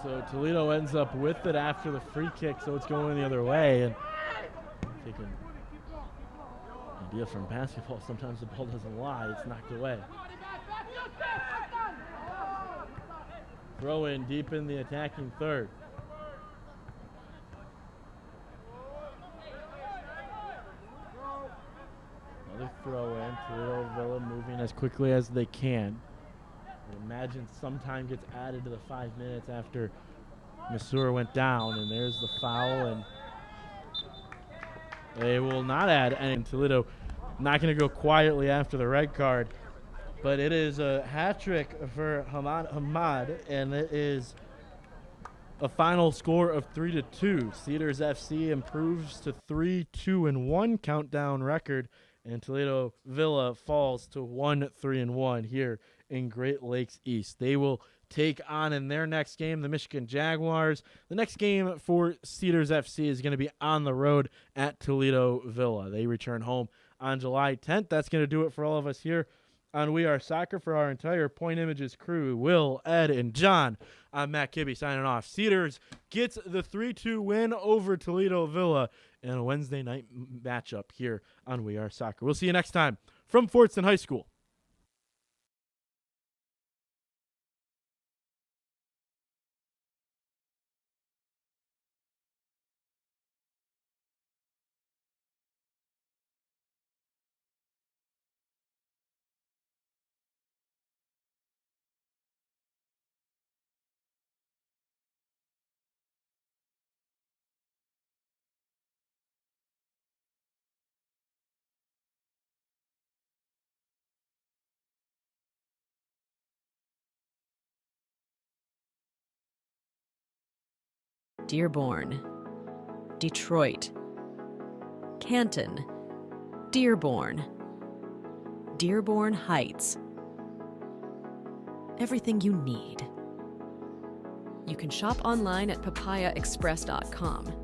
so Toledo ends up with it after the free kick, so it's going the other way. And taking an idea from basketball, sometimes the ball doesn't lie, it's knocked away. Throw in deep in the attacking third. Another throw in. Toledo Villa moving as quickly as they can. I imagine some time gets added to the 5 minutes after Masur went down, and there's the foul, and they will not add any. Toledo not going to go quietly after the red card, but it is a hat trick for Hamad, and it is a final score of 3-2. Cedars FC improves to 3-2-1 countdown record, and Toledo Villa falls to 1-3-1 here in Great Lakes East. They will take on in their next game the Michigan Jaguars. The next game for Cedars FC is going to be on the road at Toledo Villa. They return home on July 10th. That's going to do it for all of us here on We Are Soccer. For our entire Point Images crew, Will, Ed, and John, I'm Matt Kibbe signing off. Cedars gets the 3-2 win over Toledo Villa in a Wednesday night matchup here on We Are Soccer. We'll see you next time from Fordson High School. Dearborn, Detroit, Canton, Dearborn, Dearborn Heights. Everything you need. You can shop online at papayaexpress.com.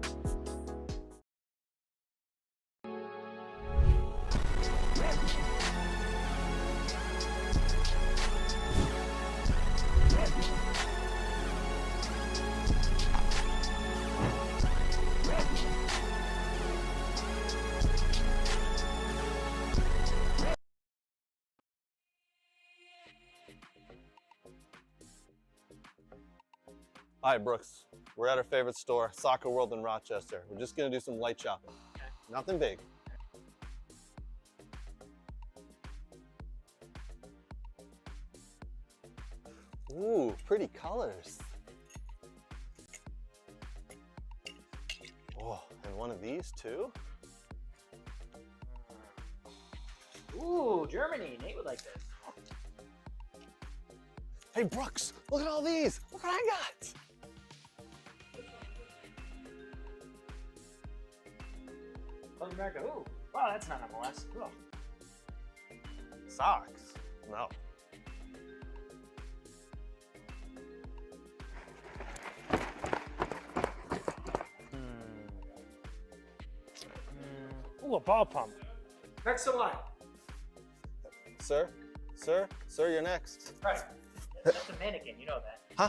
Hi, Brooks. We're at our favorite store, Soccer World in Rochester. We're just gonna do some light shopping. Okay. Nothing big. Ooh, pretty colors. Oh, and one of these too? Ooh, Germany. Nate would like this. Hey, Brooks, look at all these. Look what I got. South America. Ooh, wow, that's not MLS. Ugh. Socks? No. Ooh, a ball pump. Next in line. Sir, you're next. Right. That's a mannequin, you know that. Huh?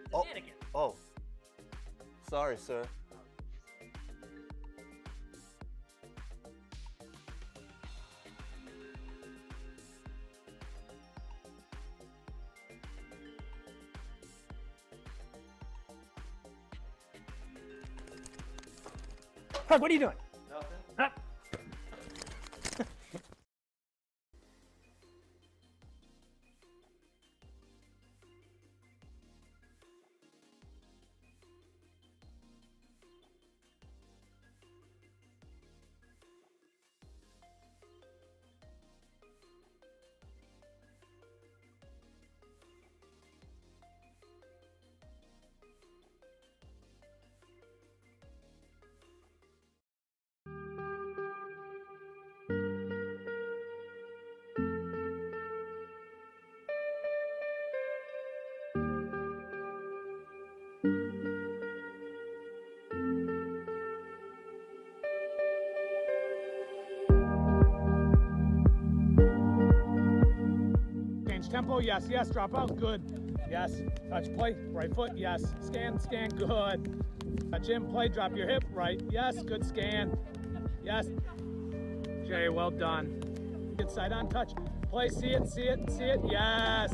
It's a mannequin. Oh. Sorry, sir. Craig, what are you doing? Nothing. Huh? Change tempo, yes, drop out, good. Yes. Touch play. Right foot. Yes. Scan. Scan. Good. Touch in play. Drop your hip. Right. Yes. Good scan. Yes. Jay, well done. Get side on touch. Play. See it. See it. See it. Yes.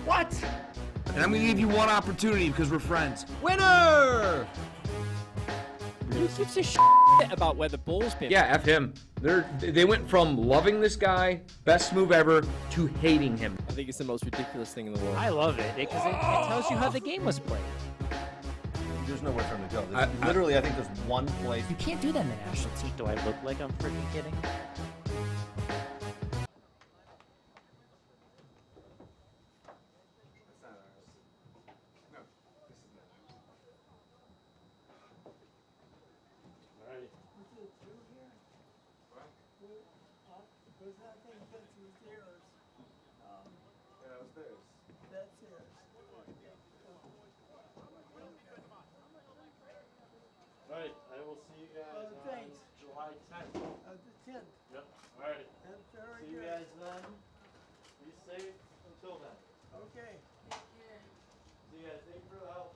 What? And I'm gonna give you one opportunity because we're friends. Winner! Who gives a about where the ball's been? Yeah, F him. They went from loving this guy, best move ever, to hating him. I think it's the most ridiculous thing in the world. I love it because it tells you how the game was played. There's nowhere for him to go. Literally, I think there's one place. You can't do that in the national team. Do I look like I'm freaking kidding? Alright, I will see you guys on July 10th. The 10th. Yep, alright. That's very See you good. guys then. Be safe until then. Okay. See you guys. Thank you for the help.